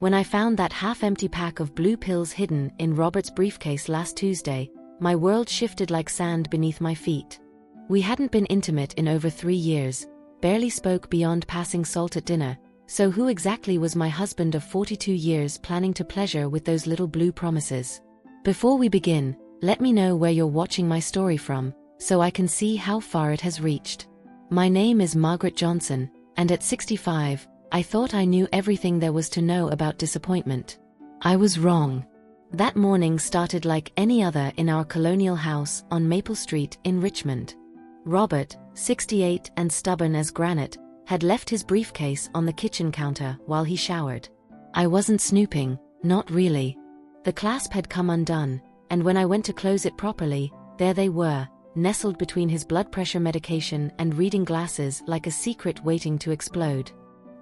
When I found that half-empty pack of blue pills hidden in Robert's briefcase last Tuesday, my world shifted like sand beneath my feet. We hadn't been intimate in over 3 years, barely spoke beyond passing salt at dinner, so who exactly was my husband of 42 years planning to pleasure with those little blue promises? Before we begin, let me know where you're watching my story from, so I can see how far it has reached. My name is Margaret Johnson, and at 65, I thought I knew everything there was to know about disappointment. I was wrong. That morning started like any other in our colonial house on Maple Street in Richmond. Robert, 68 and stubborn as granite, had left his briefcase on the kitchen counter while he showered. I wasn't snooping, not really. The clasp had come undone, and when I went to close it properly, there they were, nestled between his blood pressure medication and reading glasses like a secret waiting to explode.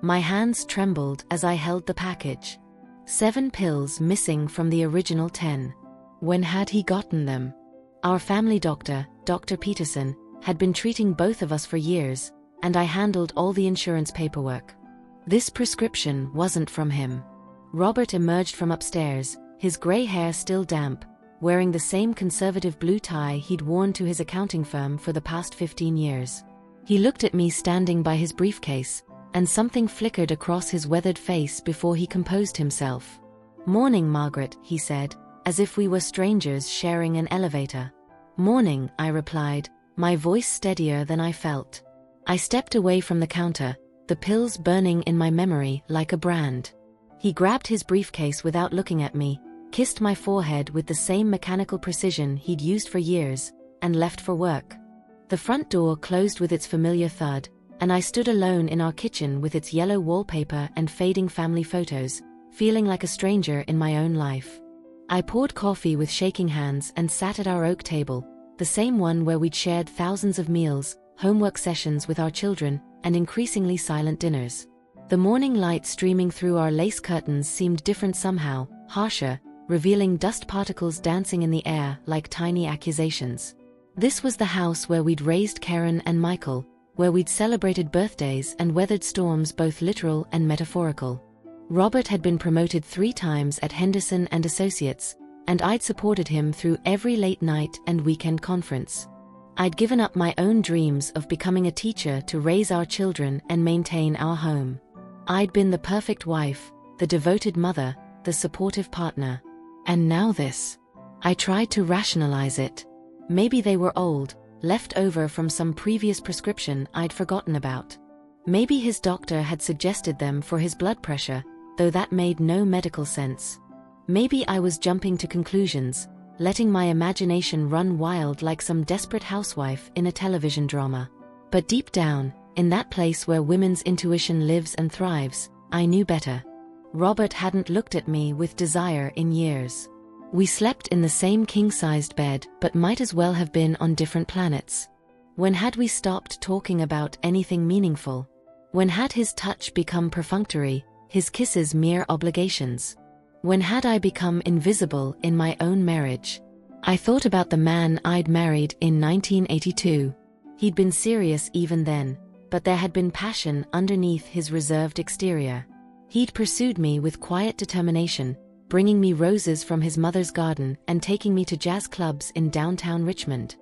My hands trembled as I held the package. 7 pills missing from the original 10. When had he gotten them? Our family doctor, Dr. Peterson, had been treating both of us for years, and I handled all the insurance paperwork. This prescription wasn't from him. Robert emerged from upstairs, his gray hair still damp, wearing the same conservative blue tie he'd worn to his accounting firm for the past 15 years. He looked at me standing by his briefcase, and something flickered across his weathered face before he composed himself. "Morning, Margaret," he said, as if we were strangers sharing an elevator. "Morning," I replied, my voice steadier than I felt. I stepped away from the counter, the pills burning in my memory like a brand. He grabbed his briefcase without looking at me, kissed my forehead with the same mechanical precision he'd used for years, and left for work. The front door closed with its familiar thud, and I stood alone in our kitchen with its yellow wallpaper and fading family photos, feeling like a stranger in my own life. I poured coffee with shaking hands and sat at our oak table, the same one where we'd shared thousands of meals, homework sessions with our children, and increasingly silent dinners. The morning light streaming through our lace curtains seemed different somehow, harsher, revealing dust particles dancing in the air like tiny accusations. This was the house where we'd raised Karen and Michael, where we'd celebrated birthdays and weathered storms both literal and metaphorical. Robert had been promoted 3 times at Henderson and Associates, and I'd supported him through every late night and weekend conference. I'd given up my own dreams of becoming a teacher to raise our children and maintain our home. I'd been the perfect wife, the devoted mother, the supportive partner. And now this. I tried to rationalize it. Maybe they were old, left over from some previous prescription I'd forgotten about. Maybe his doctor had suggested them for his blood pressure, though that made no medical sense. Maybe I was jumping to conclusions, letting my imagination run wild like some desperate housewife in a television drama. But deep down, in that place where women's intuition lives and thrives, I knew better. Robert hadn't looked at me with desire in years. We slept in the same king-sized bed, but might as well have been on different planets. When had we stopped talking about anything meaningful? When had his touch become perfunctory, his kisses mere obligations? When had I become invisible in my own marriage? I thought about the man I'd married in 1982. He'd been serious even then, but there had been passion underneath his reserved exterior. He'd pursued me with quiet determination, bringing me roses from his mother's garden and taking me to jazz clubs in downtown Richmond.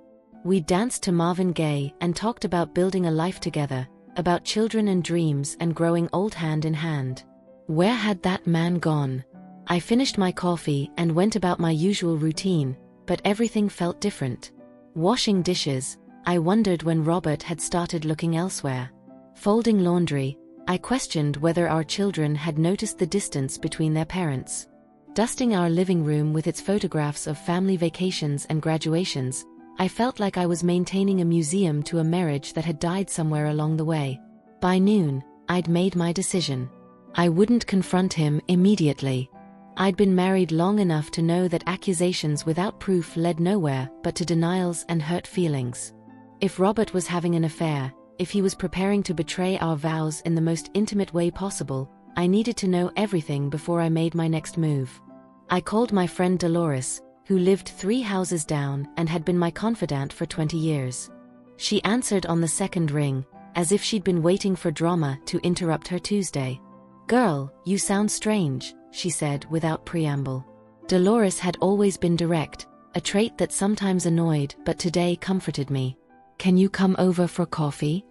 We danced to Marvin Gaye and talked about building a life together, about children and dreams and growing old hand in hand. Where had that man gone? I finished my coffee and went about my usual routine, but everything felt different. Washing dishes, I wondered when Robert had started looking elsewhere. Folding laundry, I questioned whether our children had noticed the distance between their parents. Dusting our living room with its photographs of family vacations and graduations, I felt like I was maintaining a museum to a marriage that had died somewhere along the way. By noon, I'd made my decision. I wouldn't confront him immediately. I'd been married long enough to know that accusations without proof led nowhere but to denials and hurt feelings. If Robert was having an affair, if he was preparing to betray our vows in the most intimate way possible, I needed to know everything before I made my next move. I called my friend Dolores, who lived 3 houses down and had been my confidant for 20 years. She answered on the second ring, as if she'd been waiting for drama to interrupt her Tuesday. "Girl, you sound strange," she said without preamble. Dolores had always been direct, a trait that sometimes annoyed but today comforted me. "Can you come over for coffee?"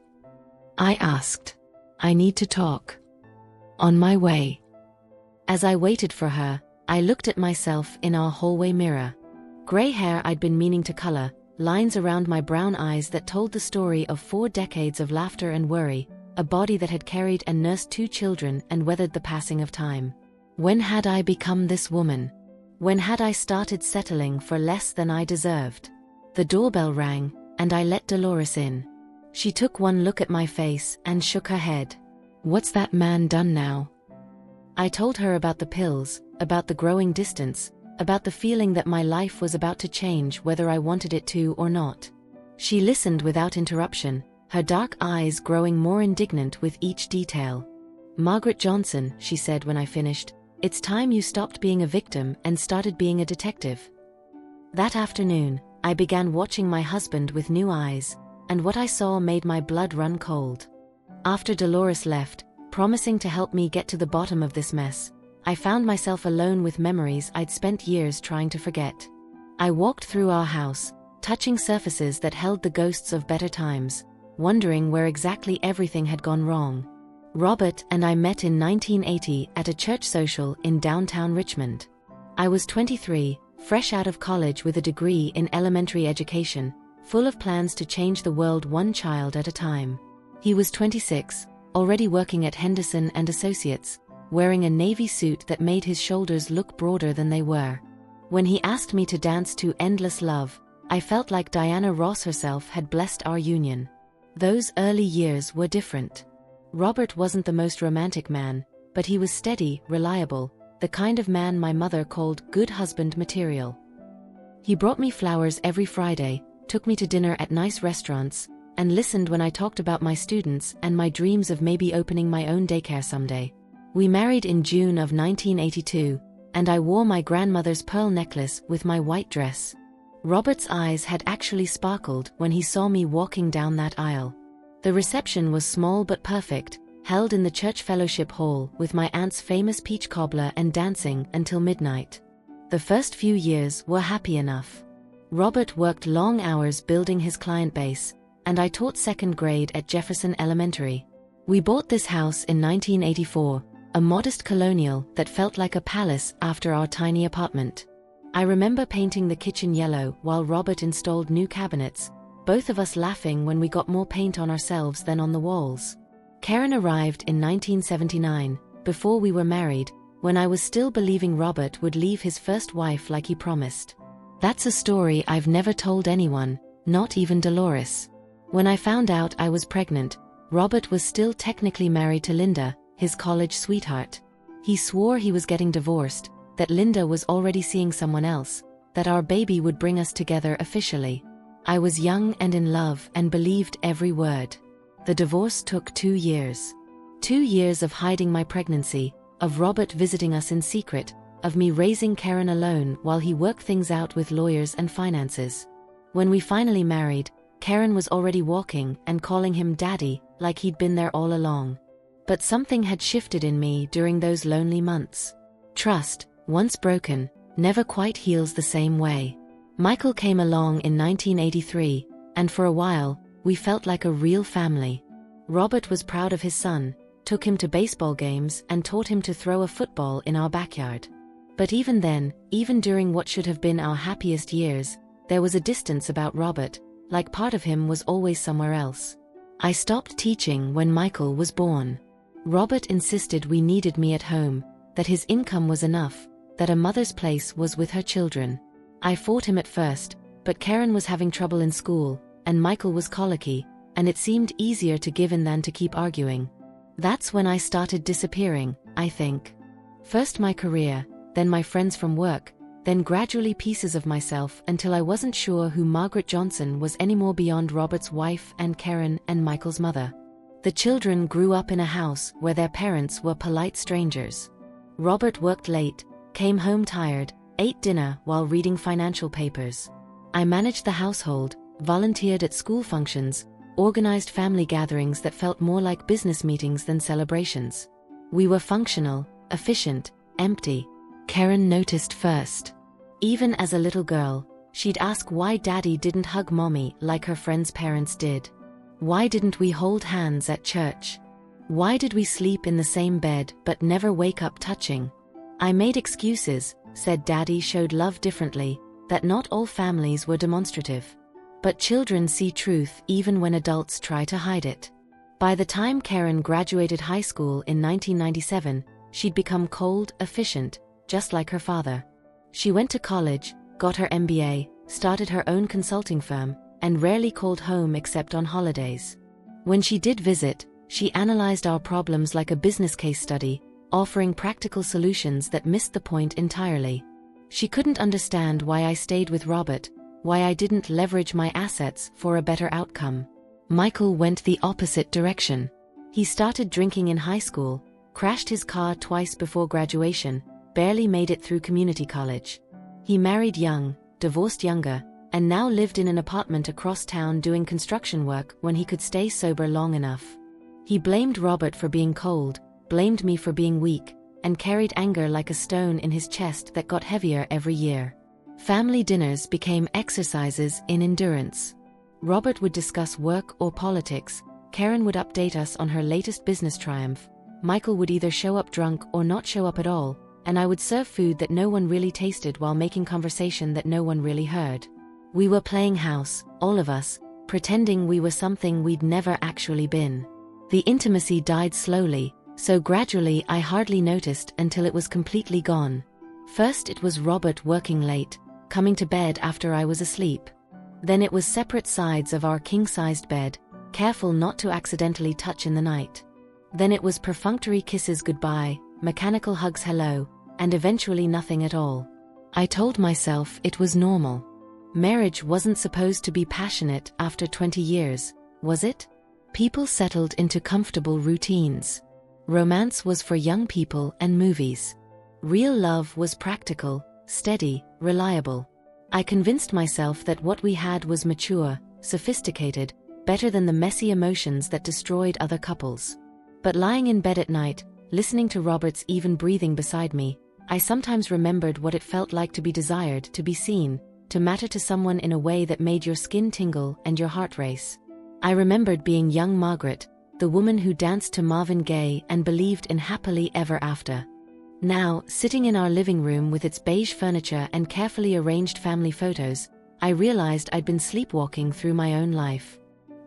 I asked. "I need to talk." "On my way." As I waited for her, I looked at myself in our hallway mirror. Gray hair I'd been meaning to color, lines around my brown eyes that told the story of 4 decades of laughter and worry, a body that had carried and nursed 2 children and weathered the passing of time. When had I become this woman? When had I started settling for less than I deserved? The doorbell rang, and I let Dolores in. She took one look at my face and shook her head. "What's that man done now?" I told her about the pills, about the growing distance, about the feeling that my life was about to change whether I wanted it to or not. She listened without interruption, her dark eyes growing more indignant with each detail. "Margaret Johnson," she said when I finished, "it's time you stopped being a victim and started being a detective." That afternoon, I began watching my husband with new eyes, and what I saw made my blood run cold. After Dolores left, promising to help me get to the bottom of this mess, I found myself alone with memories I'd spent years trying to forget. I walked through our house, touching surfaces that held the ghosts of better times, wondering where exactly everything had gone wrong. Robert and I met in 1980 at a church social in downtown Richmond. I was 23, fresh out of college with a degree in elementary education, full of plans to change the world one child at a time. He was 26, already working at Henderson and Associates, wearing a navy suit that made his shoulders look broader than they were. When he asked me to dance to Endless Love, I felt like Diana Ross herself had blessed our union. Those early years were different. Robert wasn't the most romantic man, but he was steady, reliable, the kind of man my mother called good husband material. He brought me flowers every Friday, took me to dinner at nice restaurants, and listened when I talked about my students and my dreams of maybe opening my own daycare someday. We married in June of 1982, and I wore my grandmother's pearl necklace with my white dress. Robert's eyes had actually sparkled when he saw me walking down that aisle. The reception was small but perfect, held in the church fellowship hall with my aunt's famous peach cobbler and dancing until midnight. The first few years were happy enough. Robert worked long hours building his client base, and I taught 2nd grade at Jefferson Elementary. We bought this house in 1984, a modest colonial that felt like a palace after our tiny apartment. I remember painting the kitchen yellow while Robert installed new cabinets, both of us laughing when we got more paint on ourselves than on the walls. Karen arrived in 1979, before we were married, when I was still believing Robert would leave his first wife like he promised. That's a story I've never told anyone, not even Dolores. When I found out I was pregnant, Robert was still technically married to Linda, his college sweetheart. He swore he was getting divorced, that Linda was already seeing someone else, that our baby would bring us together officially. I was young and in love and believed every word. The divorce took 2 years. 2 years of hiding my pregnancy, of Robert visiting us in secret, of me raising Karen alone while he worked things out with lawyers and finances. When we finally married, Karen was already walking and calling him daddy, like he'd been there all along. But something had shifted in me during those lonely months. Trust, once broken, never quite heals the same way. Michael came along in 1983, and for a while, we felt like a real family. Robert was proud of his son, took him to baseball games and taught him to throw a football in our backyard. But even then, even during what should have been our happiest years, there was a distance about Robert, like part of him was always somewhere else. I stopped teaching when Michael was born. Robert insisted we needed me at home, that his income was enough, that a mother's place was with her children. I fought him at first, but Karen was having trouble in school, and Michael was colicky, and it seemed easier to give in than to keep arguing. That's when I started disappearing, I think. First my career, then my friends from work, then gradually pieces of myself until I wasn't sure who Margaret Johnson was anymore beyond Robert's wife and Karen and Michael's mother. The children grew up in a house where their parents were polite strangers. Robert worked late, came home tired, ate dinner while reading financial papers. I managed the household, volunteered at school functions, organized family gatherings that felt more like business meetings than celebrations. We were functional, efficient, empty. Karen noticed first. Even as a little girl, she'd ask why Daddy didn't hug Mommy like her friends' parents did. Why didn't we hold hands at church? Why did we sleep in the same bed but never wake up touching? I made excuses, said Daddy showed love differently, that not all families were demonstrative. But children see truth even when adults try to hide it. By the time Karen graduated high school in 1997, she'd become cold, efficient, just like her father. She went to college, got her MBA, started her own consulting firm, and rarely called home except on holidays. When she did visit, she analyzed our problems like a business case study, offering practical solutions that missed the point entirely. She couldn't understand why I stayed with Robert, why I didn't leverage my assets for a better outcome. Michael went the opposite direction. He started drinking in high school, crashed his car twice before graduation, barely made it through community college. He married young, divorced younger, and now lived in an apartment across town doing construction work when he could stay sober long enough. He blamed Robert for being cold, blamed me for being weak, and carried anger like a stone in his chest that got heavier every year. Family dinners became exercises in endurance. Robert would discuss work or politics, Karen would update us on her latest business triumph, Michael would either show up drunk or not show up at all, and I would serve food that no one really tasted while making conversation that no one really heard. We were playing house, all of us, pretending we were something we'd never actually been. The intimacy died slowly, so gradually I hardly noticed until it was completely gone. First it was Robert working late, coming to bed after I was asleep. Then it was separate sides of our king-sized bed, careful not to accidentally touch in the night. Then it was perfunctory kisses goodbye, mechanical hugs hello, and eventually nothing at all. I told myself it was normal. Marriage wasn't supposed to be passionate after 20 years, was it? People settled into comfortable routines. Romance was for young people and movies. Real love was practical, steady, reliable. I convinced myself that what we had was mature, sophisticated, better than the messy emotions that destroyed other couples. But lying in bed at night, listening to Robert's even breathing beside me, I sometimes remembered what it felt like to be desired, to be seen, to matter to someone in a way that made your skin tingle and your heart race. I remembered being young Margaret, the woman who danced to Marvin Gaye and believed in happily ever after. Now, sitting in our living room with its beige furniture and carefully arranged family photos, I realized I'd been sleepwalking through my own life.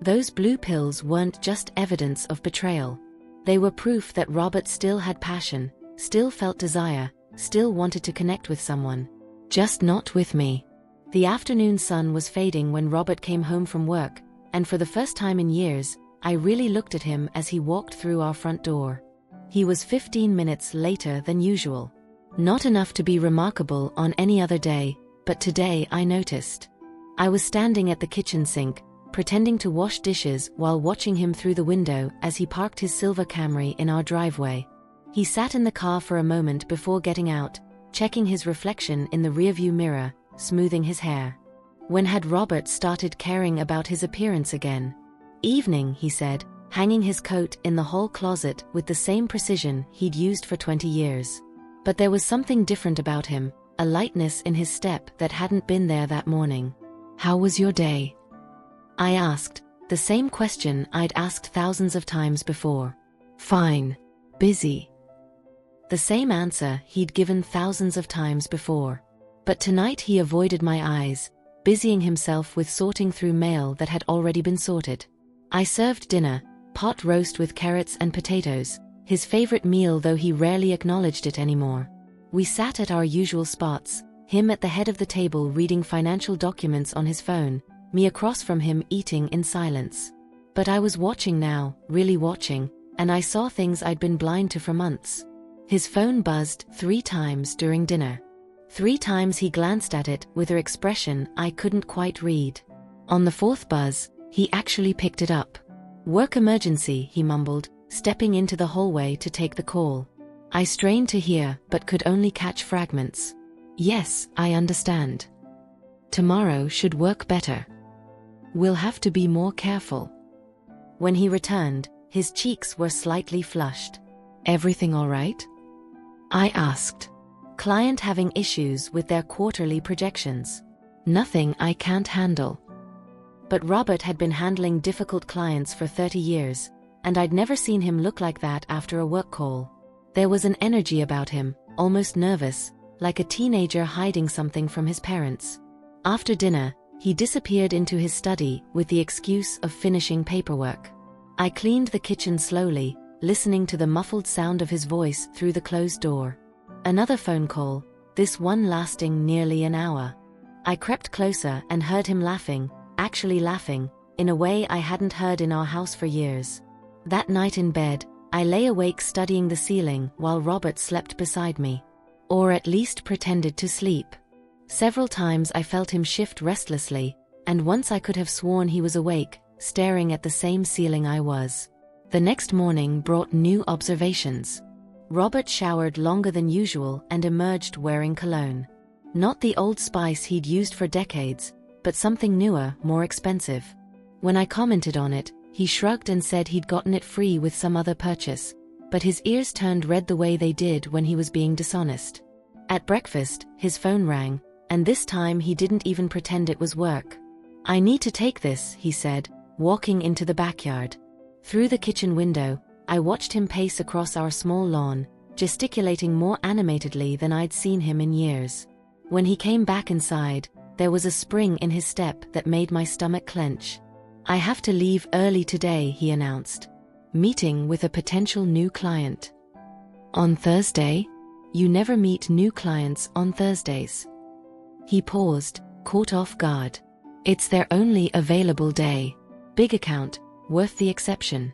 Those blue pills weren't just evidence of betrayal. They were proof that Robert still had passion, still felt desire, still wanted to connect with someone. Just not with me. The afternoon sun was fading when Robert came home from work, and for the first time in years, I really looked at him as he walked through our front door. He was 15 minutes later than usual. Not enough to be remarkable on any other day, but today I noticed. I was standing at the kitchen sink, pretending to wash dishes while watching him through the window as he parked his silver Camry in our driveway. He sat in the car for a moment before getting out, checking his reflection in the rearview mirror, smoothing his hair. When had Robert started caring about his appearance again? Evening, he said, hanging his coat in the hall closet with the same precision he'd used for 20 years. But there was something different about him, a lightness in his step that hadn't been there that morning. "How was your day?" I asked, the same question I'd asked thousands of times before. "Fine. Busy." The same answer he'd given thousands of times before. But tonight he avoided my eyes, busying himself with sorting through mail that had already been sorted. I served dinner, pot roast with carrots and potatoes, his favorite meal though he rarely acknowledged it anymore. We sat at our usual spots, him at the head of the table reading financial documents on his phone, me across from him eating in silence. But I was watching now, really watching, and I saw things I'd been blind to for months. His phone buzzed 3 times during dinner. 3 times he glanced at it with an expression I couldn't quite read. On the 4th buzz, he actually picked it up. "Work emergency," he mumbled, stepping into the hallway to take the call. I strained to hear but could only catch fragments. "Yes, I understand. Tomorrow should work better. We'll have to be more careful." When he returned, his cheeks were slightly flushed. "Everything all right?" I asked. Client having issues with their quarterly projections. Nothing I can't handle. But Robert had been handling difficult clients for 30 years, and I'd never seen him look like that after a work call. There was an energy about him, almost nervous, like a teenager hiding something from his parents. After dinner, he disappeared into his study with the excuse of finishing paperwork. I cleaned the kitchen slowly, listening to the muffled sound of his voice through the closed door. Another phone call, this one lasting nearly an hour. I crept closer and heard him laughing, actually laughing, in a way I hadn't heard in our house for years. That night in bed, I lay awake studying the ceiling while Robert slept beside me. Or at least pretended to sleep. Several times I felt him shift restlessly, and once I could have sworn he was awake, staring at the same ceiling I was. The next morning brought new observations. Robert showered longer than usual and emerged wearing cologne. Not the Old Spice he'd used for decades, but something newer, more expensive. When I commented on it, he shrugged and said he'd gotten it free with some other purchase, but his ears turned red the way they did when he was being dishonest. At breakfast, his phone rang, and this time he didn't even pretend it was work. "I need to take this," he said, walking into the backyard. Through the kitchen window, I watched him pace across our small lawn, gesticulating more animatedly than I'd seen him in years. When he came back inside, there was a spring in his step that made my stomach clench. "I have to leave early today," he announced. "Meeting with a potential new client." "On Thursday? You never meet new clients on Thursdays." He paused, caught off guard. "It's their only available day. Big account, worth the exception."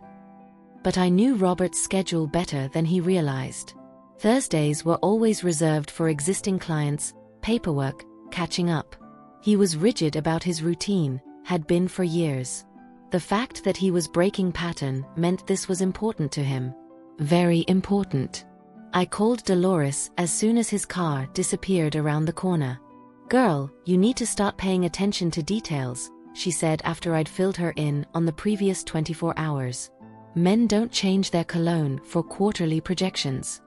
But I knew Robert's schedule better than he realized. Thursdays were always reserved for existing clients, paperwork, catching up. He was rigid about his routine, had been for years. The fact that he was breaking pattern meant this was important to him. Very important. I called Dolores as soon as his car disappeared around the corner. "Girl, you need to start paying attention to details," she said after I'd filled her in on the previous 24 hours. "Men don't change their cologne for quarterly projections."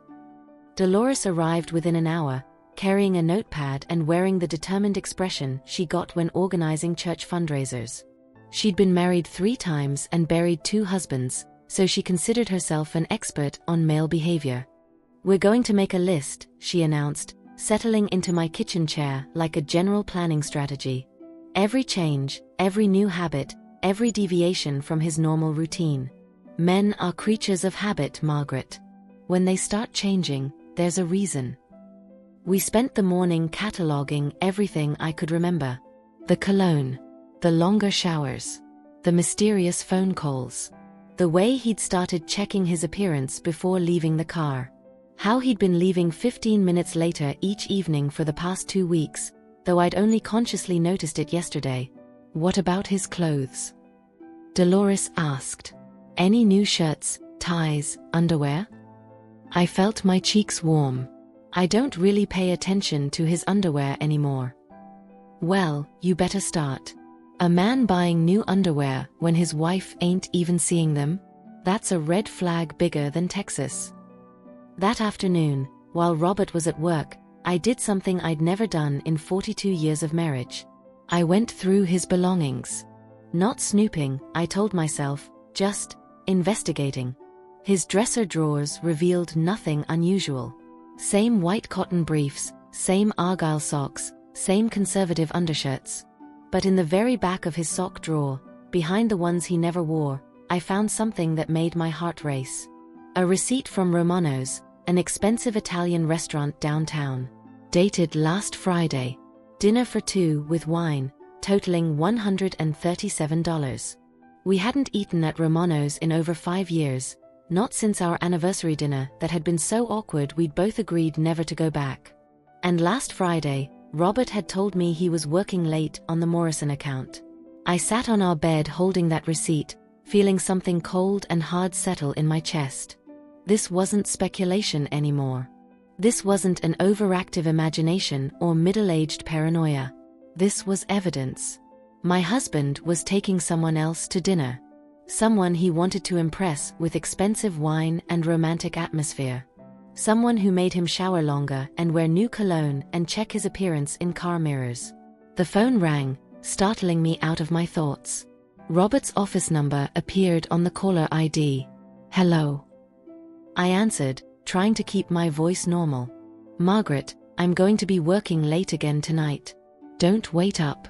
Dolores arrived within an hour, carrying a notepad and wearing the determined expression she got when organizing church fundraisers. She'd been married 3 times and buried 2 husbands, so she considered herself an expert on male behavior. "We're going to make a list," she announced, settling into my kitchen chair like a general planning strategy. Every change, every new habit, every deviation from his normal routine. Men are creatures of habit, Margaret. When they start changing, there's a reason. We spent the morning cataloging everything I could remember. The cologne, the longer showers, the mysterious phone calls, the way he'd started checking his appearance before leaving the car, how he'd been leaving 15 minutes later each evening for the past 2 weeks, though I'd only consciously noticed it yesterday. "What about his clothes?" Dolores asked. "Any new shirts, ties, underwear?" I felt my cheeks warm. I don't really pay attention to his underwear anymore. "Well, you better start. A man buying new underwear when his wife ain't even seeing them? That's a red flag bigger than Texas." That afternoon, while Robert was at work, I did something I'd never done in 42 years of marriage. I went through his belongings. Not snooping, I told myself, just investigating. His dresser drawers revealed nothing unusual. Same white cotton briefs, same argyle socks, same conservative undershirts. But in the very back of his sock drawer, behind the ones he never wore, I found something that made my heart race. A receipt from Romano's, an expensive Italian restaurant downtown. Dated last Friday. Dinner for 2 with wine, totaling $137. We hadn't eaten at Romano's in over 5 years, not since our anniversary dinner that had been so awkward we'd both agreed never to go back. And last Friday, Robert had told me he was working late on the Morrison account. I sat on our bed holding that receipt, feeling something cold and hard settle in my chest. This wasn't speculation anymore. This wasn't an overactive imagination or middle-aged paranoia. This was evidence. My husband was taking someone else to dinner. Someone he wanted to impress with expensive wine and romantic atmosphere. Someone who made him shower longer and wear new cologne and check his appearance in car mirrors. The phone rang, startling me out of my thoughts. Robert's office number appeared on the caller ID. "Hello." I answered, trying to keep my voice normal. "Margaret, I'm going to be working late again tonight. Don't wait up."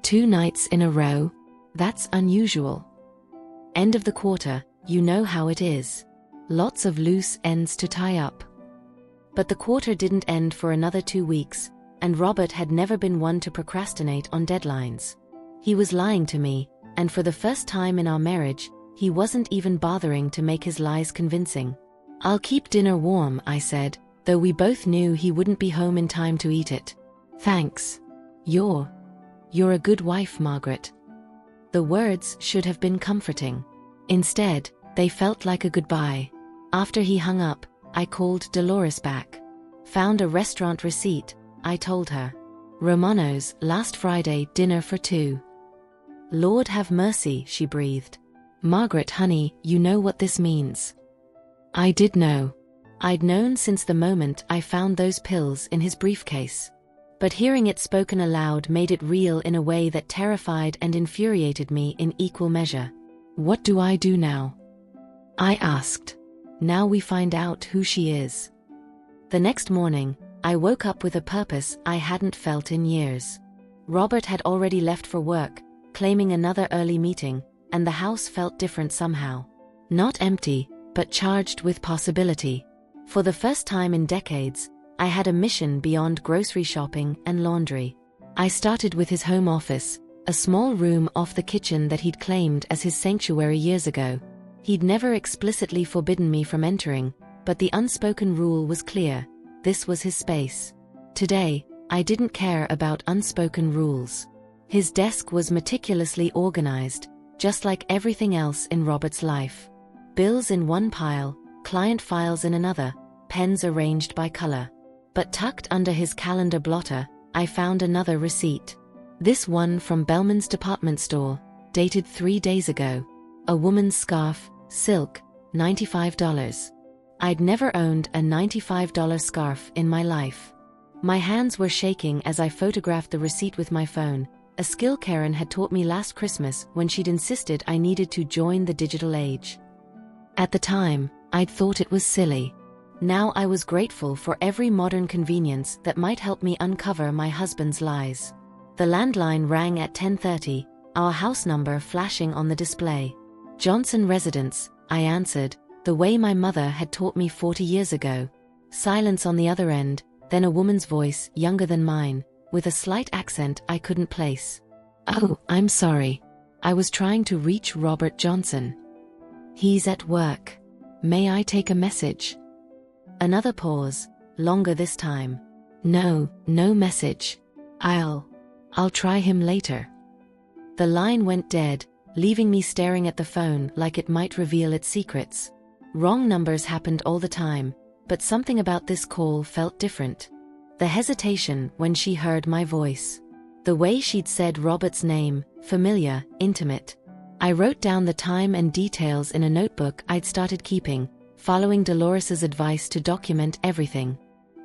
2 nights in a row? That's unusual. End of the quarter, you know how it is. Lots of loose ends to tie up. But the quarter didn't end for another 2 weeks, and Robert had never been one to procrastinate on deadlines. He was lying to me, and for the first time in our marriage, he wasn't even bothering to make his lies convincing. "I'll keep dinner warm," I said, though we both knew he wouldn't be home in time to eat it. "Thanks. You're a good wife, Margaret." The words should have been comforting. Instead, they felt like a goodbye. After he hung up, I called Dolores back. "Found a restaurant receipt," I told her. "Romano's, last Friday, dinner for 2. "Lord have mercy," she breathed. "Margaret, honey, you know what this means." I did know. I'd known since the moment I found those pills in his briefcase. But hearing it spoken aloud made it real in a way that terrified and infuriated me in equal measure. "What do I do now?" I asked. "Now we find out who she is." The next morning, I woke up with a purpose I hadn't felt in years. Robert had already left for work, claiming another early meeting, and the house felt different somehow. Not empty, but charged with possibility. For the first time in decades, I had a mission beyond grocery shopping and laundry. I started with his home office, a small room off the kitchen that he'd claimed as his sanctuary years ago. He'd never explicitly forbidden me from entering, but the unspoken rule was clear: this was his space. Today, I didn't care about unspoken rules. His desk was meticulously organized, just like everything else in Robert's life. Bills in one pile, client files in another, pens arranged by color. But tucked under his calendar blotter, I found another receipt. This one from Bellman's department store, dated 3 days ago. A woman's scarf, silk, $95. I'd never owned a $95 scarf in my life. My hands were shaking as I photographed the receipt with my phone, a skill Karen had taught me last Christmas when she'd insisted I needed to join the digital age. At the time, I'd thought it was silly. Now I was grateful for every modern convenience that might help me uncover my husband's lies. The landline rang at 10:30, our house number flashing on the display. "Johnson Residence," I answered, the way my mother had taught me 40 years ago. Silence on the other end, then a woman's voice, younger than mine, with a slight accent I couldn't place. "Oh, I'm sorry. I was trying to reach Robert Johnson. He's at work. May I take a message?" Another pause, longer this time. No message. I'll try him later." The line went dead, leaving me staring at the phone like it might reveal its secrets. Wrong numbers happened all the time, but something about this call felt different. The hesitation when she heard my voice. The way she'd said Robert's name, familiar, intimate. I wrote down the time and details in a notebook I'd started keeping, following Dolores's advice to document everything.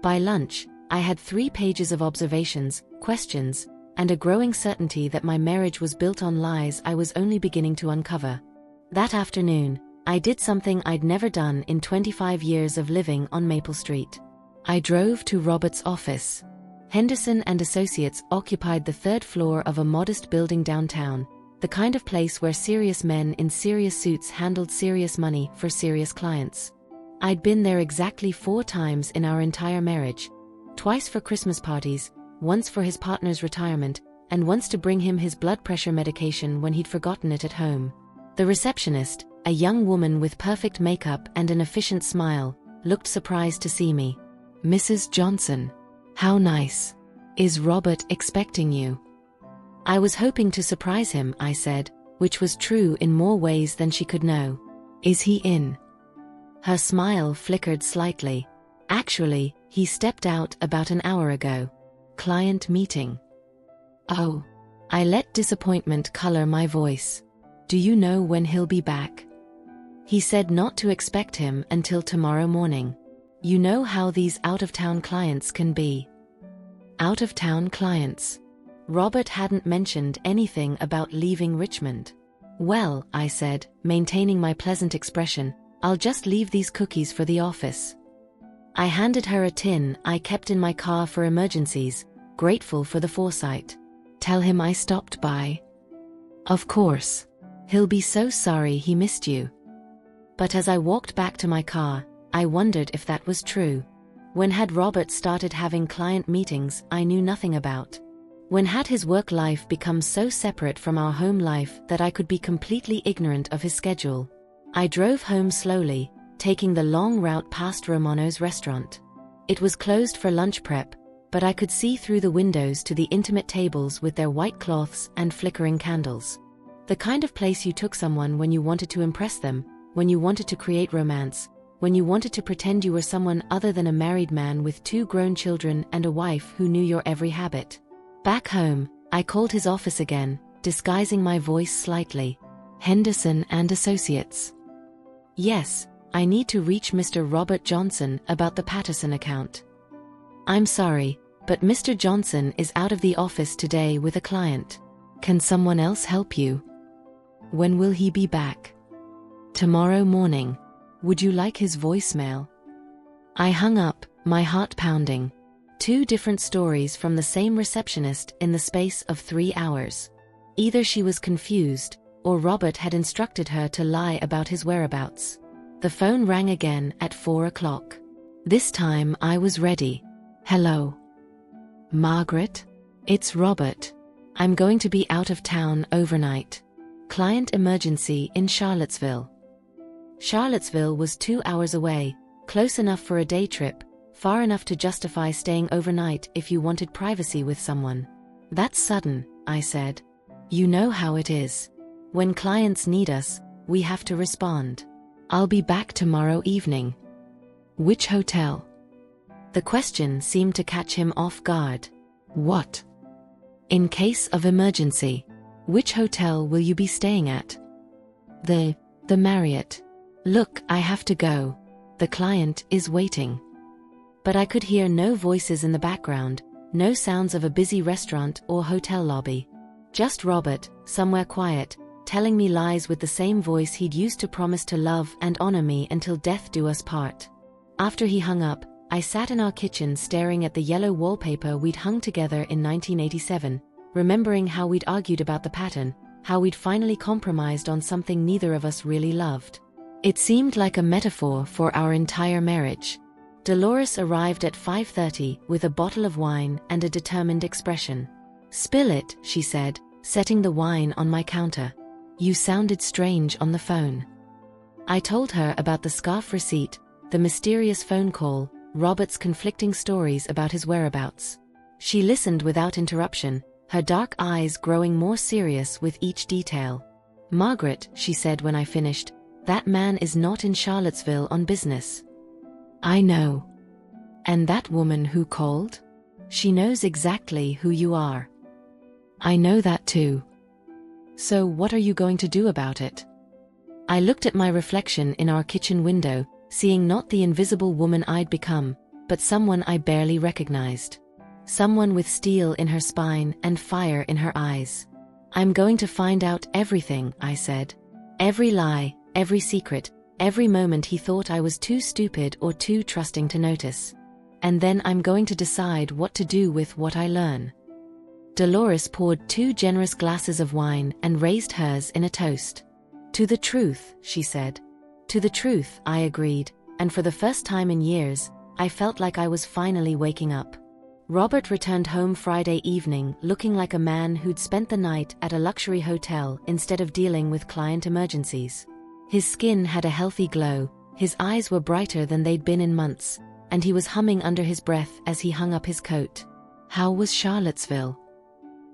By lunch, I had 3 pages of observations, questions, and a growing certainty that my marriage was built on lies I was only beginning to uncover. That afternoon, I did something I'd never done in 25 years of living on Maple Street. I drove to Robert's office. Henderson and Associates occupied the 3rd floor of a modest building downtown, the kind of place where serious men in serious suits handled serious money for serious clients. I'd been there exactly 4 times in our entire marriage. Twice for Christmas parties, once for his partner's retirement, and once to bring him his blood pressure medication when he'd forgotten it at home. The receptionist, a young woman with perfect makeup and an efficient smile, looked surprised to see me. "Mrs. Johnson. How nice. Is Robert expecting you?" I was hoping to surprise him, I said, which was true in more ways than she could know. "Is he in?" Her smile flickered slightly. "Actually, he stepped out about an hour ago. Client meeting." "Oh." I let disappointment color my voice. "Do you know when he'll be back?" He said not to expect him until tomorrow morning. You know how these out-of-town clients can be. Out-of-town clients. Robert hadn't mentioned anything about leaving Richmond. Well, I said, maintaining my pleasant expression, I'll just leave these cookies for the office. I handed her a tin I kept in my car for emergencies, grateful for the foresight. Tell him I stopped by. Of course. He'll be so sorry he missed you. But as I walked back to my car, I wondered if that was true. When had Robert started having client meetings I knew nothing about? When had his work life become so separate from our home life that I could be completely ignorant of his schedule? I drove home slowly, taking the long route past Romano's restaurant. It was closed for lunch prep, but I could see through the windows to the intimate tables with their white cloths and flickering candles. The kind of place you took someone when you wanted to impress them, when you wanted to create romance, when you wanted to pretend you were someone other than a married man with 2 grown children and a wife who knew your every habit. Back home, I called his office again, disguising my voice slightly. Henderson and Associates. Yes, I need to reach Mr. Robert Johnson about the Patterson account. I'm sorry, but Mr. Johnson is out of the office today with a client. Can someone else help you? When will he be back? Tomorrow morning. Would you like his voicemail? I hung up, my heart pounding. 2 different stories from the same receptionist in the space of 3 hours. Either she was confused, or Robert had instructed her to lie about his whereabouts. The phone rang again at 4 o'clock. This time I was ready. Hello. Margaret? It's Robert. I'm going to be out of town overnight. Client emergency in Charlottesville. Charlottesville was 2 hours away, close enough for a day trip, far enough to justify staying overnight if you wanted privacy with someone. That's sudden, I said. You know how it is. When clients need us, we have to respond. I'll be back tomorrow evening. Which hotel? The question seemed to catch him off guard. What? In case of emergency. Which hotel will you be staying at? The Marriott. Look, I have to go. The client is waiting. But I could hear no voices in the background, no sounds of a busy restaurant or hotel lobby. Just Robert, somewhere quiet, telling me lies with the same voice he'd used to promise to love and honor me until death do us part. After he hung up, I sat in our kitchen staring at the yellow wallpaper we'd hung together in 1987, remembering how we'd argued about the pattern, how we'd finally compromised on something neither of us really loved. It seemed like a metaphor for our entire marriage. Dolores arrived at 5:30 with a bottle of wine and a determined expression. Spill it, she said, setting the wine on my counter. You sounded strange on the phone. I told her about the scarf receipt, the mysterious phone call, Robert's conflicting stories about his whereabouts. She listened without interruption, her dark eyes growing more serious with each detail. Margaret, she said when I finished, that man is not in Charlottesville on business. I know. And that woman who called? She knows exactly who you are. I know that too. So what are you going to do about it? I looked at my reflection in our kitchen window, seeing not the invisible woman I'd become, but someone I barely recognized. Someone with steel in her spine and fire in her eyes. I'm going to find out everything, I said. Every lie, every secret, every moment he thought I was too stupid or too trusting to notice. And then I'm going to decide what to do with what I learn. Dolores poured 2 generous glasses of wine and raised hers in a toast. To the truth, she said. To the truth, I agreed, and for the first time in years, I felt like I was finally waking up. Robert returned home Friday evening looking like a man who'd spent the night at a luxury hotel instead of dealing with client emergencies. His skin had a healthy glow, his eyes were brighter than they'd been in months, and he was humming under his breath as he hung up his coat. How was Charlottesville?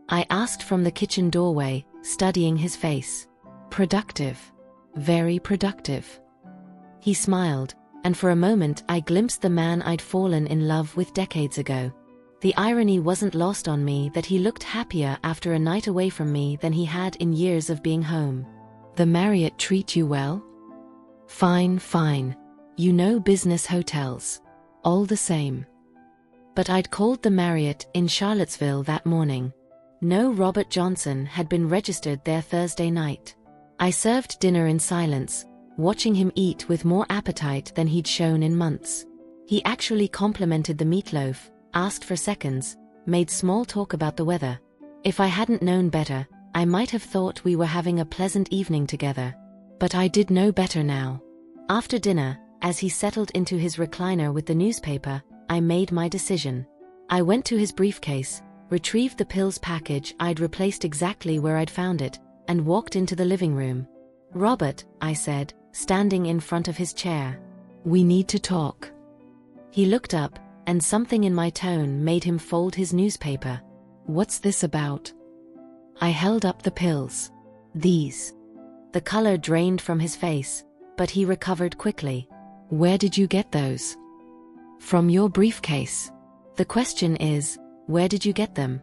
I asked from the kitchen doorway, studying his face. Productive. Very productive. He smiled, and for a moment I glimpsed the man I'd fallen in love with decades ago. The irony wasn't lost on me that he looked happier after a night away from me than he had in years of being home. The Marriott treat you well? Fine, fine. You know business hotels. All the same. But I'd called the Marriott in Charlottesville that morning. No Robert Johnson had been registered there Thursday night. I served dinner in silence, watching him eat with more appetite than he'd shown in months. He actually complimented the meatloaf, asked for seconds, made small talk about the weather. If I hadn't known better, I might have thought we were having a pleasant evening together. But I did know better now. After dinner, as he settled into his recliner with the newspaper, I made my decision. I went to his briefcase, retrieved the pills package I'd replaced exactly where I'd found it, and walked into the living room. "Robert," I said, standing in front of his chair. "We need to talk." He looked up, and something in my tone made him fold his newspaper. "What's this about?" I held up the pills. "These." The color drained from his face, but he recovered quickly. "Where did you get those?" "From your briefcase." "The question is, where did you get them?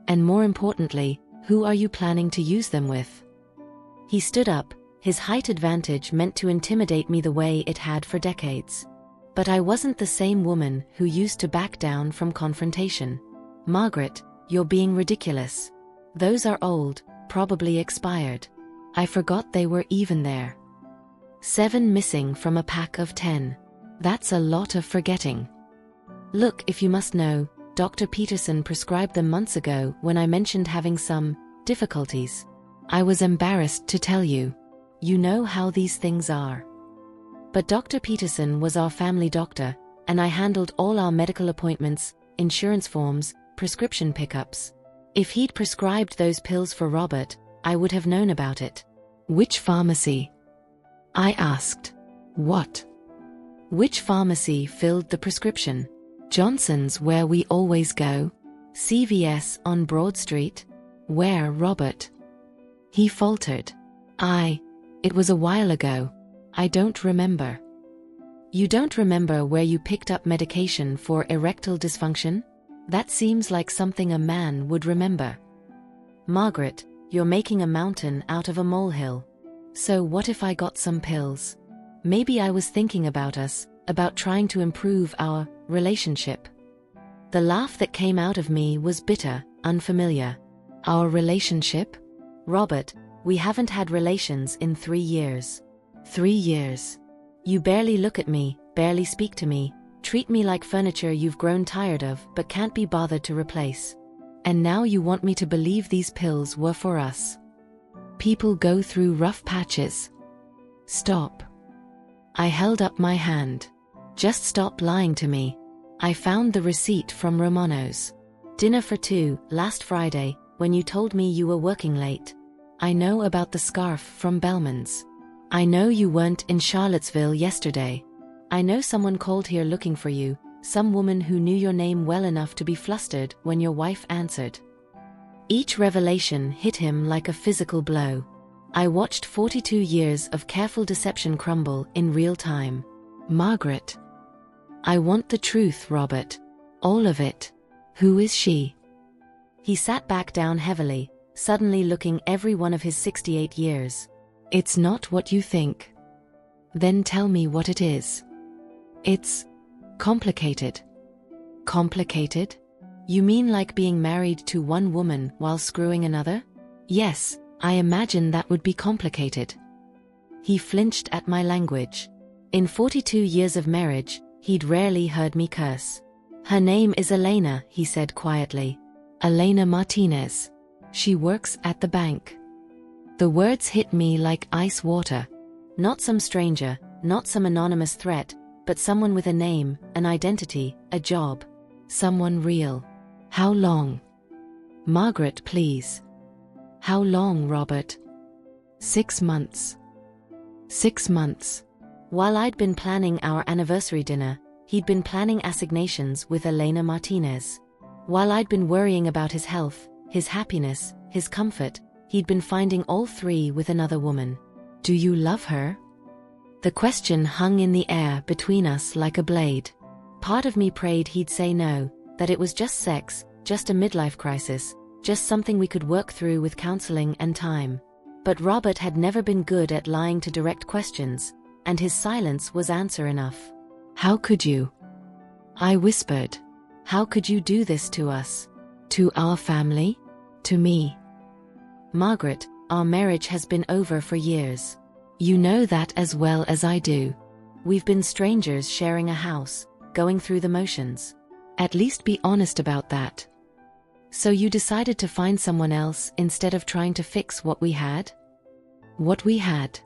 And more importantly, who are you planning to use them with?" He stood up, his height advantage meant to intimidate me the way it had for decades. But I wasn't the same woman who used to back down from confrontation. "Margaret, you're being ridiculous. Those are old, probably expired." I forgot they were even there. 7 missing from a pack of 10. That's a lot of forgetting. "Look, if you must know, Dr. Peterson prescribed them months ago when I mentioned having some difficulties. I was embarrassed to tell you. You know how these things are. But Dr. Peterson was our family doctor, and I handled all our medical appointments, insurance forms, prescription pickups. If he'd prescribed those pills for Robert, I would have known about it." "Which pharmacy?" I asked. "What?" "Which pharmacy filled the prescription?" "Johnson's, where we always go." "CVS on Broad Street?" "Where, Robert?" He faltered. It was a while ago. I don't remember." "You don't remember where you picked up medication for erectile dysfunction? That seems like something a man would remember." "Margaret, you're making a mountain out of a molehill. So what if I got some pills? Maybe I was thinking about us, about trying to improve our relationship." The laugh that came out of me was bitter, unfamiliar. "Our relationship? Robert, we haven't had relations in 3 years. 3 years. You barely look at me, barely speak to me, treat me like furniture you've grown tired of but can't be bothered to replace. And now you want me to believe these pills were for us. People go through rough patches. Stop." I held up my hand. "Just stop lying to me. I found the receipt from Romano's. Dinner for 2, last Friday, when you told me you were working late. I know about the scarf from Bellman's. I know you weren't in Charlottesville yesterday. I know someone called here looking for you, some woman who knew your name well enough to be flustered when your wife answered." Each revelation hit him like a physical blow. I watched 42 years of careful deception crumble in real time. "Margaret. I want the truth, Robert. All of it. Who is she?" He sat back down heavily, suddenly looking every one of his 68 years. "It's not what you think." "Then tell me what it is." "It's complicated." "Complicated? You mean like being married to one woman while screwing another?" "Yes, I imagine that would be complicated." He flinched at my language. In 42 years of marriage, he'd rarely heard me curse. "Her name is Elena," he said quietly. "Elena Martinez. She works at the bank." The words hit me like ice water. Not some stranger, not some anonymous threat, but someone with a name, an identity, a job. Someone real. "How long?" "Margaret, please." "How long, Robert?" 6 months. 6 months. While I'd been planning our anniversary dinner, he'd been planning assignations with Elena Martinez. While I'd been worrying about his health, his happiness, his comfort, he'd been finding all 3 with another woman. "Do you love her?" The question hung in the air between us like a blade. Part of me prayed he'd say no, that it was just sex, just a midlife crisis, just something we could work through with counseling and time. But Robert had never been good at lying to direct questions, and his silence was answer enough. "How could you?" I whispered. How could you do this to us? To our family? To me? Margaret, our marriage has been over for years. You know that as well as I do. We've been strangers sharing a house, going through the motions. At least be honest about that. So you decided to find someone else instead of trying to fix what we had? What we had.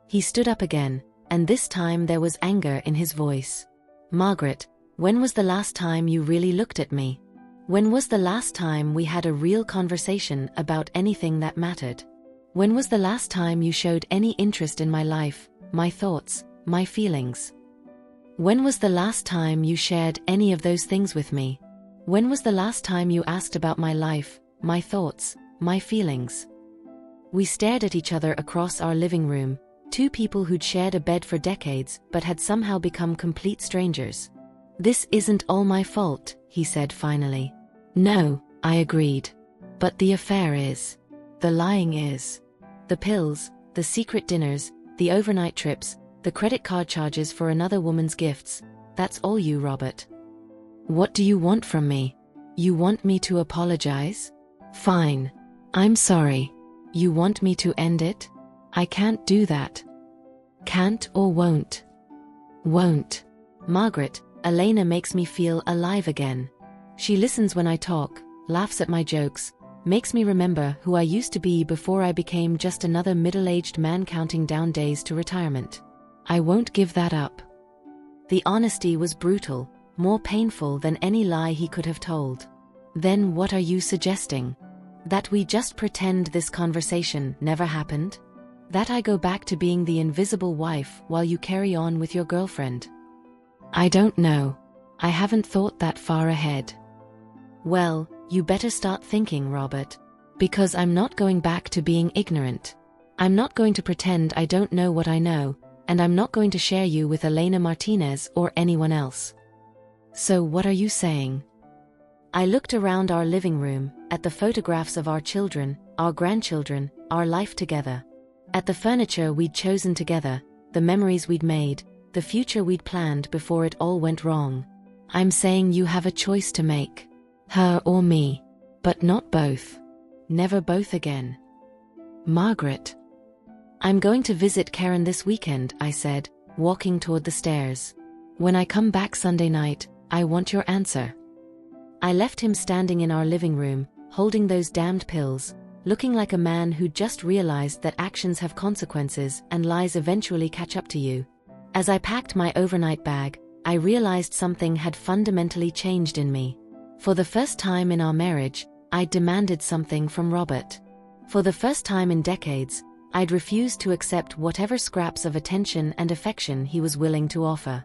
He stood up again, and this time there was anger in his voice. Margaret, when was the last time you really looked at me? When was the last time we had a real conversation about anything that mattered? When was the last time you showed any interest in my life, my thoughts, my feelings? When was the last time you shared any of those things with me? When was the last time you asked about my life, my thoughts, my feelings? We stared at each other across our living room, two people who'd shared a bed for decades but had somehow become complete strangers. This isn't all my fault, he said finally. No, I agreed. But the affair is. The lying is. The pills, the secret dinners, the overnight trips, the credit card charges for another woman's gifts, that's all you, Robert. What do you want from me? You want me to apologize? Fine. I'm sorry. You want me to end it? I can't do that. Can't or won't? Won't. Margaret, Elena makes me feel alive again. She listens when I talk, laughs at my jokes, makes me remember who I used to be before I became just another middle-aged man counting down days to retirement. I won't give that up. The honesty was brutal, more painful than any lie he could have told. Then what are you suggesting? That we just pretend this conversation never happened? That I go back to being the invisible wife while you carry on with your girlfriend? I don't know. I haven't thought that far ahead. Well, you better start thinking, Robert. Because I'm not going back to being ignorant. I'm not going to pretend I don't know what I know, and I'm not going to share you with Elena Martinez or anyone else. So what are you saying? I looked around our living room, at the photographs of our children, our grandchildren, our life together. At the furniture we'd chosen together, the memories we'd made, the future we'd planned before it all went wrong. I'm saying you have a choice to make. Her or me. But not both. Never both again. Margaret. I'm going to visit Karen this weekend, I said, walking toward the stairs. When I come back Sunday night, I want your answer. I left him standing in our living room, holding those damned pills, looking like a man who'd just realized that actions have consequences and lies eventually catch up to you. As I packed my overnight bag, I realized something had fundamentally changed in me. For the first time in our marriage, I'd demanded something from Robert. For the first time in decades, I'd refused to accept whatever scraps of attention and affection he was willing to offer.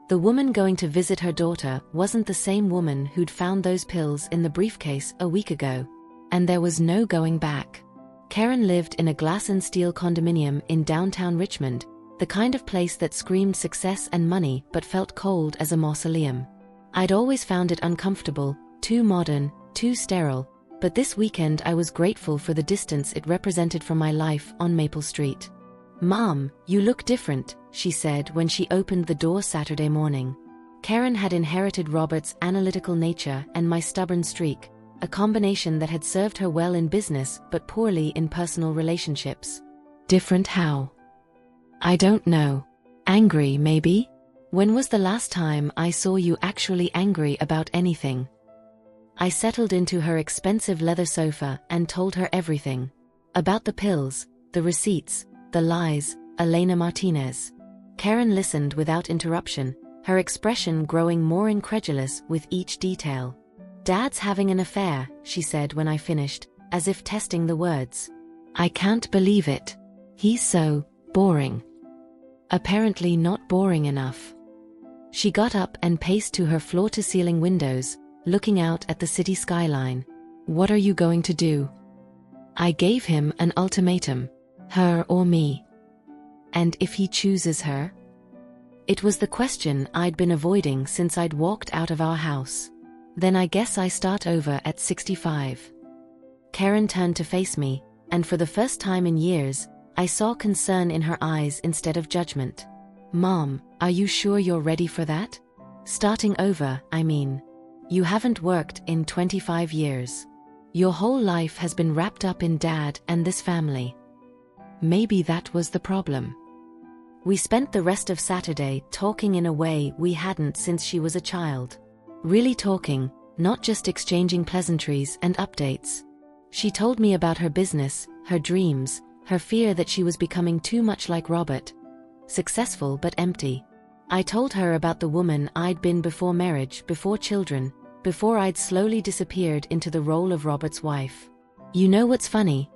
The woman going to visit her daughter wasn't the same woman who'd found those pills in the briefcase a week ago. And there was no going back. Karen lived in a glass and steel condominium in downtown Richmond, the kind of place that screamed success and money but felt cold as a mausoleum. I'd always found it uncomfortable, too modern, too sterile, but this weekend I was grateful for the distance it represented from my life on Maple Street. Mom, you look different, she said when she opened the door Saturday morning. Karen had inherited Robert's analytical nature and my stubborn streak, a combination that had served her well in business but poorly in personal relationships. Different how? I don't know. Angry, maybe? When was the last time I saw you actually angry about anything? I settled into her expensive leather sofa and told her everything. About the pills, the receipts, the lies, Elena Martinez. Karen listened without interruption, her expression growing more incredulous with each detail. Dad's having an affair, she said when I finished, as if testing the words. I can't believe it. He's so boring. Apparently not boring enough. She got up and paced to her floor-to-ceiling windows, looking out at the city skyline. What are you going to do? I gave him an ultimatum. Her or me. And if he chooses her? It was the question I'd been avoiding since I'd walked out of our house. Then I guess I start over at 65. Karen turned to face me, and for the first time in years, I saw concern in her eyes instead of judgment. Mom, are you sure you're ready for that? Starting over, I mean. You haven't worked in 25 years. Your whole life has been wrapped up in Dad and this family. Maybe that was the problem. We spent the rest of Saturday talking in a way we hadn't since she was a child. Really talking, not just exchanging pleasantries and updates. She told me about her business, her dreams, her fear that she was becoming too much like Robert. Successful but empty. I told her about the woman I'd been before marriage, before children, before I'd slowly disappeared into the role of Robert's wife. You know what's funny?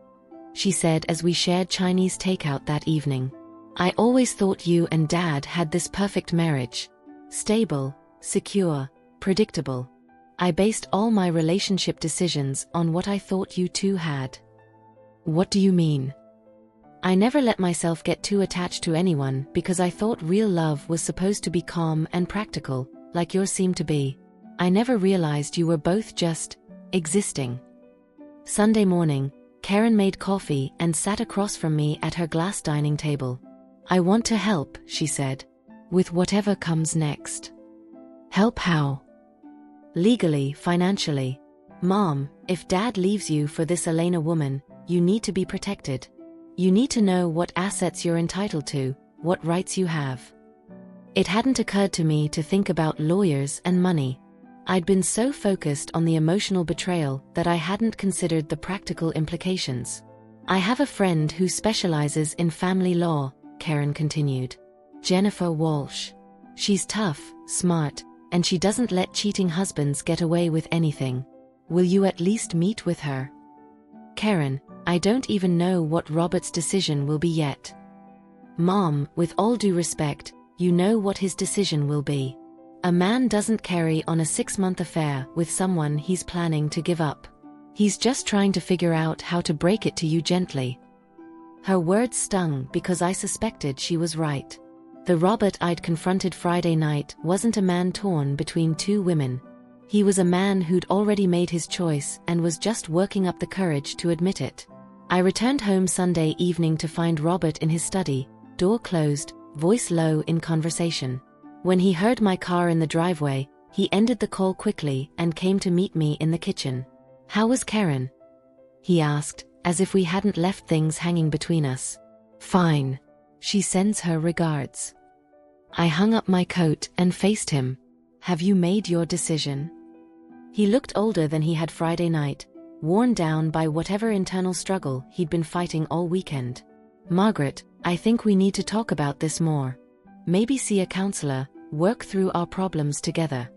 She said as we shared Chinese takeout that evening. I always thought you and Dad had this perfect marriage. Stable, secure, predictable. I based all my relationship decisions on what I thought you two had. What do you mean? I never let myself get too attached to anyone because I thought real love was supposed to be calm and practical, like yours seemed to be. I never realized you were both just existing. Sunday morning, Karen made coffee and sat across from me at her glass dining table. I want to help, she said. With whatever comes next. Help how? Legally, financially. Mom, if Dad leaves you for this Elena woman, you need to be protected. You need to know what assets you're entitled to, what rights you have. It hadn't occurred to me to think about lawyers and money. I'd been so focused on the emotional betrayal that I hadn't considered the practical implications. I have a friend who specializes in family law, Karen continued. Jennifer Walsh. She's tough, smart, and she doesn't let cheating husbands get away with anything. Will you at least meet with her? Karen, I don't even know what Robert's decision will be yet. Mom, with all due respect, you know what his decision will be. A man doesn't carry on a 6-month affair with someone he's planning to give up. He's just trying to figure out how to break it to you gently. Her words stung because I suspected she was right. The Robert I'd confronted Friday night wasn't a man torn between two women. He was a man who'd already made his choice and was just working up the courage to admit it. I returned home Sunday evening to find Robert in his study, door closed, voice low in conversation. When he heard my car in the driveway, he ended the call quickly and came to meet me in the kitchen. How was Karen? He asked, as if we hadn't left things hanging between us. Fine. She sends her regards. I hung up my coat and faced him. Have you made your decision? He looked older than he had Friday night, worn down by whatever internal struggle he'd been fighting all weekend. Margaret, I think we need to talk about this more. Maybe see a counselor, work through our problems together.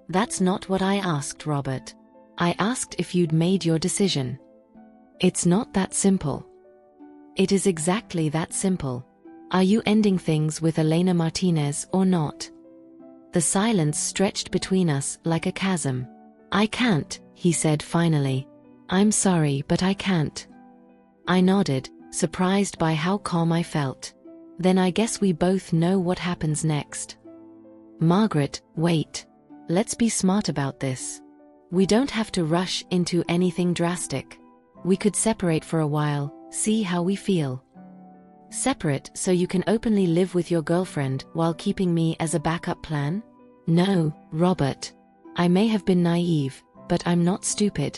That's not what I asked, Robert. I asked if you'd made your decision. It's not that simple. It is exactly that simple. Are you ending things with Elena Martinez or not? The silence stretched between us like a chasm. I can't, he said finally. I'm sorry, but I can't. I nodded, surprised by how calm I felt. Then I guess we both know what happens next. Margaret, wait. Let's be smart about this. We don't have to rush into anything drastic. We could separate for a while, see how we feel. Separate so you can openly live with your girlfriend while keeping me as a backup plan? No, Robert. I may have been naive, but I'm not stupid.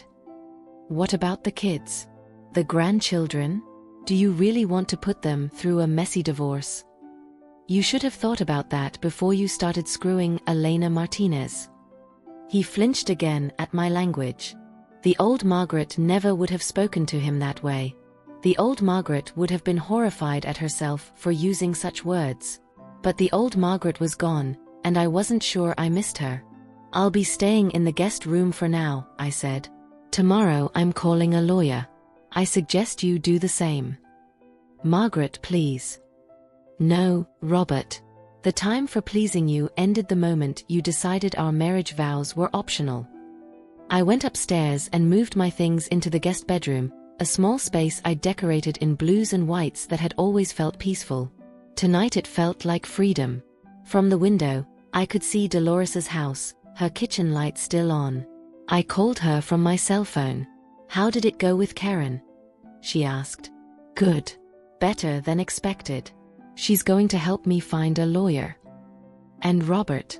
What about the kids? The grandchildren? Do you really want to put them through a messy divorce? You should have thought about that before you started screwing Elena Martinez. He flinched again at my language. The old Margaret never would have spoken to him that way. The old Margaret would have been horrified at herself for using such words. But the old Margaret was gone, and I wasn't sure I missed her. I'll be staying in the guest room for now, I said. Tomorrow I'm calling a lawyer. I suggest you do the same. Margaret, please. No, Robert. The time for pleasing you ended the moment you decided our marriage vows were optional. I went upstairs and moved my things into the guest bedroom, a small space I decorated in blues and whites that had always felt peaceful. Tonight it felt like freedom. From the window, I could see Dolores's house, her kitchen light still on. I called her from my cell phone. How did it go with Karen? She asked. Good. Better than expected. She's going to help me find a lawyer. And Robert?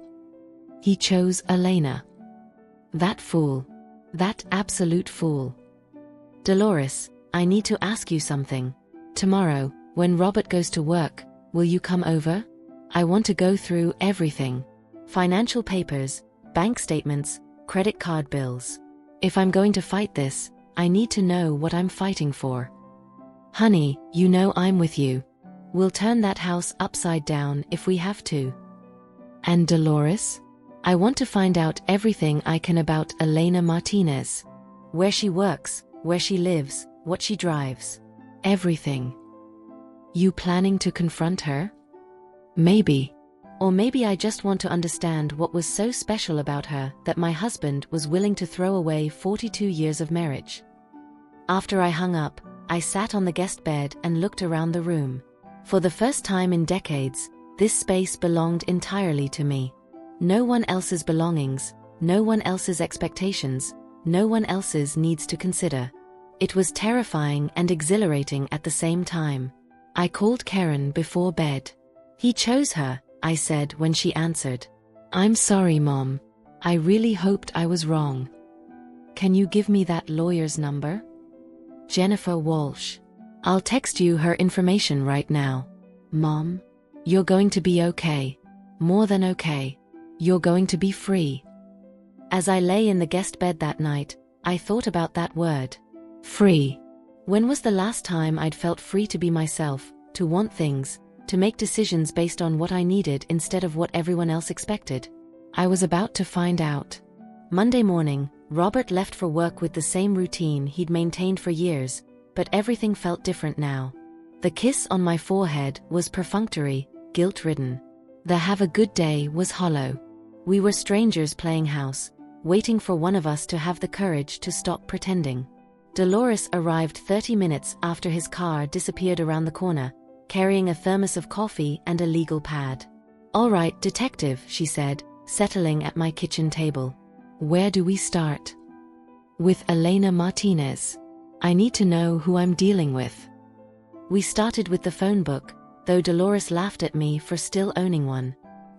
He chose Elena. That fool. That absolute fool. Dolores, I need to ask you something. Tomorrow, when Robert goes to work, will you come over? I want to go through everything. Financial papers, bank statements, credit card bills. If I'm going to fight this, I need to know what I'm fighting for. Honey, you know I'm with you. We'll turn that house upside down if we have to. And Dolores? I want to find out everything I can about Elena Martinez. Where she works, where she lives, what she drives. Everything. You planning to confront her? Maybe. Or maybe I just want to understand what was so special about her that my husband was willing to throw away 42 years of marriage. After I hung up, I sat on the guest bed and looked around the room. For the first time in decades, this space belonged entirely to me. No one else's belongings, no one else's expectations, no one else's needs to consider. It was terrifying and exhilarating at the same time. I called Karen before bed. He chose her, I said when she answered. I'm sorry, Mom. I really hoped I was wrong. Can you give me that lawyer's number? Jennifer Walsh. I'll text you her information right now. Mom, you're going to be okay. More than okay. You're going to be free. As I lay in the guest bed that night, I thought about that word. Free. When was the last time I'd felt free to be myself, to want things, to make decisions based on what I needed instead of what everyone else expected? I was about to find out. Monday morning, Robert left for work with the same routine he'd maintained for years, but everything felt different now. The kiss on my forehead was perfunctory, guilt-ridden. The have a good day was hollow. We were strangers playing house, waiting for one of us to have the courage to stop pretending. Dolores arrived 30 minutes after his car disappeared around the corner, carrying a thermos of coffee and a legal pad. All right, detective, she said, settling at my kitchen table. Where do we start? With Elena Martinez. I need to know who I'm dealing with. We started with the phone book, though Dolores laughed at me for still owning one.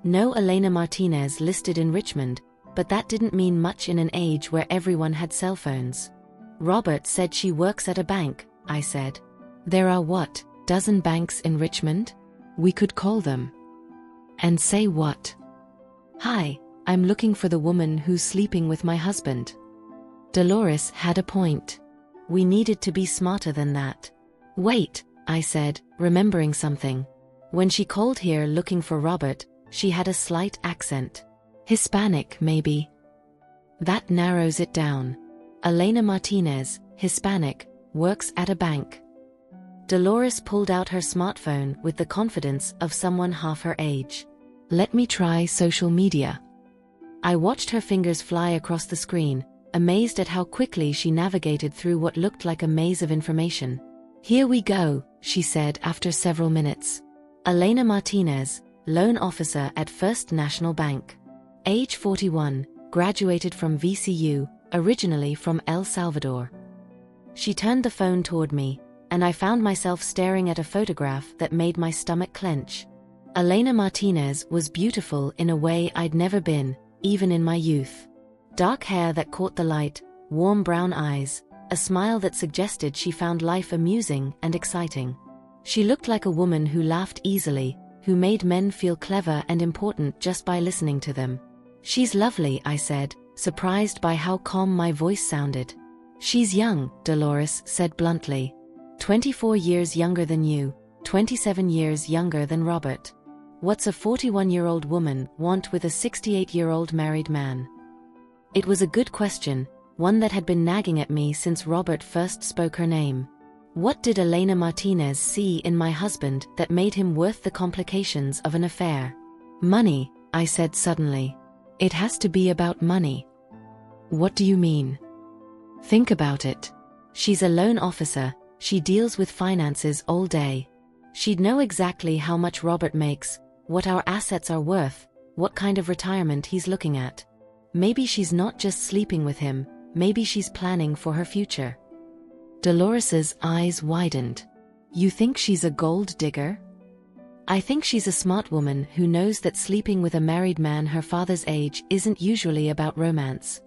No Elena Martinez listed in Richmond, but that didn't mean much in an age where everyone had cell phones. Robert said she works at a bank, I said. There are what, dozen banks in Richmond? We could call them. And say what? Hi, I'm looking for the woman who's sleeping with my husband. Dolores had a point. We needed to be smarter than that. Wait, I said, remembering something. When she called here looking for Robert, she had a slight accent. Hispanic, maybe. That narrows it down. Elena Martinez, Hispanic, works at a bank. Dolores pulled out her smartphone with the confidence of someone half her age. Let me try social media. I watched her fingers fly across the screen, amazed at how quickly she navigated through what looked like a maze of information. Here we go, she said after several minutes. Elena Martinez, loan officer at First National Bank. Age 41, graduated from VCU, originally from El Salvador. She turned the phone toward me, and I found myself staring at a photograph that made my stomach clench. Elena Martinez was beautiful in a way I'd never been, even in my youth. Dark hair that caught the light, warm brown eyes, a smile that suggested she found life amusing and exciting. She looked like a woman who laughed easily, who made men feel clever and important just by listening to them. She's lovely, I said, surprised by how calm my voice sounded. She's young, Dolores said bluntly. 24 years younger than you, 27 years younger than Robert. What's a 41-year-old woman want with a 68-year-old married man? It was a good question, one that had been nagging at me since Robert first spoke her name. What did Elena Martinez see in my husband that made him worth the complications of an affair? Money, I said suddenly. It has to be about money. What do you mean? Think about it. She's a loan officer, she deals with finances all day. She'd know exactly how much Robert makes, what our assets are worth, what kind of retirement he's looking at. Maybe she's not just sleeping with him, maybe she's planning for her future. Dolores's eyes widened. You think she's a gold digger? I think she's a smart woman who knows that sleeping with a married man her father's age isn't usually about romance.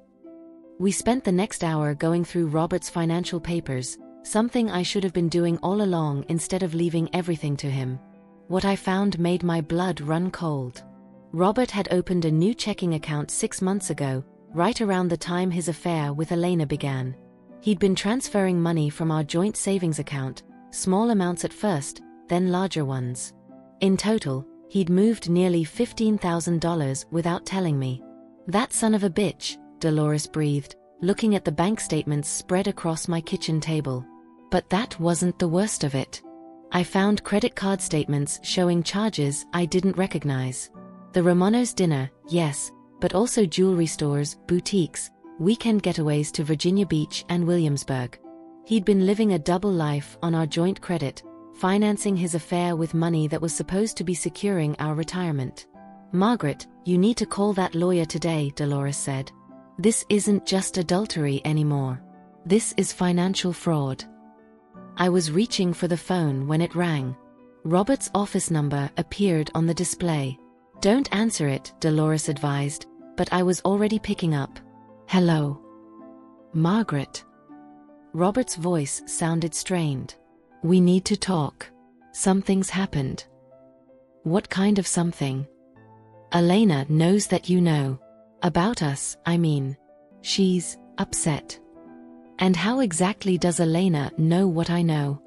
We spent the next hour going through Robert's financial papers, something I should have been doing all along instead of leaving everything to him. What I found made my blood run cold. Robert had opened a new checking account 6 months ago, right around the time his affair with Elena began. He'd been transferring money from our joint savings account, small amounts at first, then larger ones. In total, he'd moved nearly $15,000 without telling me. That son of a bitch, Dolores breathed, looking at the bank statements spread across my kitchen table. But that wasn't the worst of it. I found credit card statements showing charges I didn't recognize. The Romanos dinner, yes, but also jewelry stores, boutiques, weekend getaways to Virginia Beach and Williamsburg. He'd been living a double life on our joint credit, financing his affair with money that was supposed to be securing our retirement. Margaret, you need to call that lawyer today, Dolores said. This isn't just adultery anymore. This is financial fraud. I was reaching for the phone when it rang. Robert's office number appeared on the display. Don't answer it, Dolores advised, but I was already picking up. Hello. Margaret. Robert's voice sounded strained. We need to talk. Something's happened. What kind of something? Elena knows that you know. About us, I mean. She's upset. And how exactly does Elena know what I know?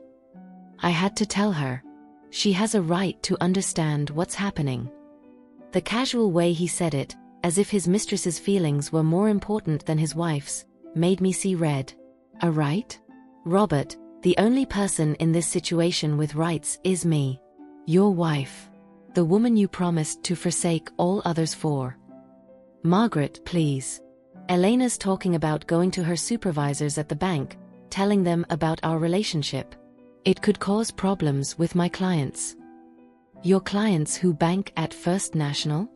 I had to tell her. She has a right to understand what's happening. The casual way he said it, as if his mistress's feelings were more important than his wife's, made me see red. A right? Robert, the only person in this situation with rights is me. Your wife. The woman you promised to forsake all others for. Margaret, please. Elena's talking about going to her supervisors at the bank, telling them about our relationship. It could cause problems with my clients. Your clients who bank at First National?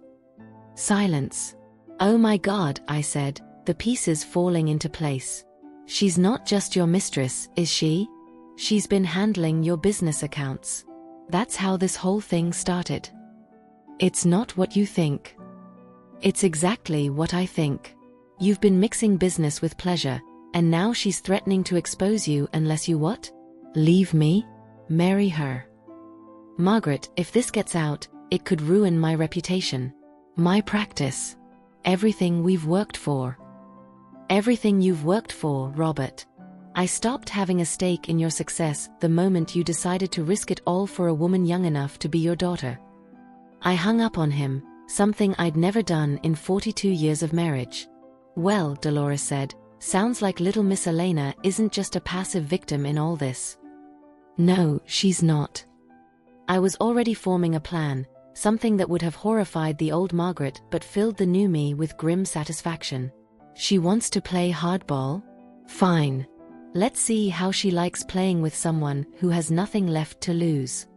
Silence. Oh my God, I said, the pieces falling into place. She's not just your mistress, is she? She's been handling your business accounts. That's how this whole thing started. It's not what you think. It's exactly what I think. You've been mixing business with pleasure, and now she's threatening to expose you unless you what? Leave me? Marry her. Margaret, if this gets out, it could ruin my reputation. My practice. Everything we've worked for. Everything you've worked for, Robert. I stopped having a stake in your success the moment you decided to risk it all for a woman young enough to be your daughter. I hung up on him, something I'd never done in 42 years of marriage. Well, Dolores said, sounds like little Miss Elena isn't just a passive victim in all this. No, she's not. I was already forming a plan, something that would have horrified the old Margaret but filled the new me with grim satisfaction. She wants to play hardball? Fine. Let's see how she likes playing with someone who has nothing left to lose.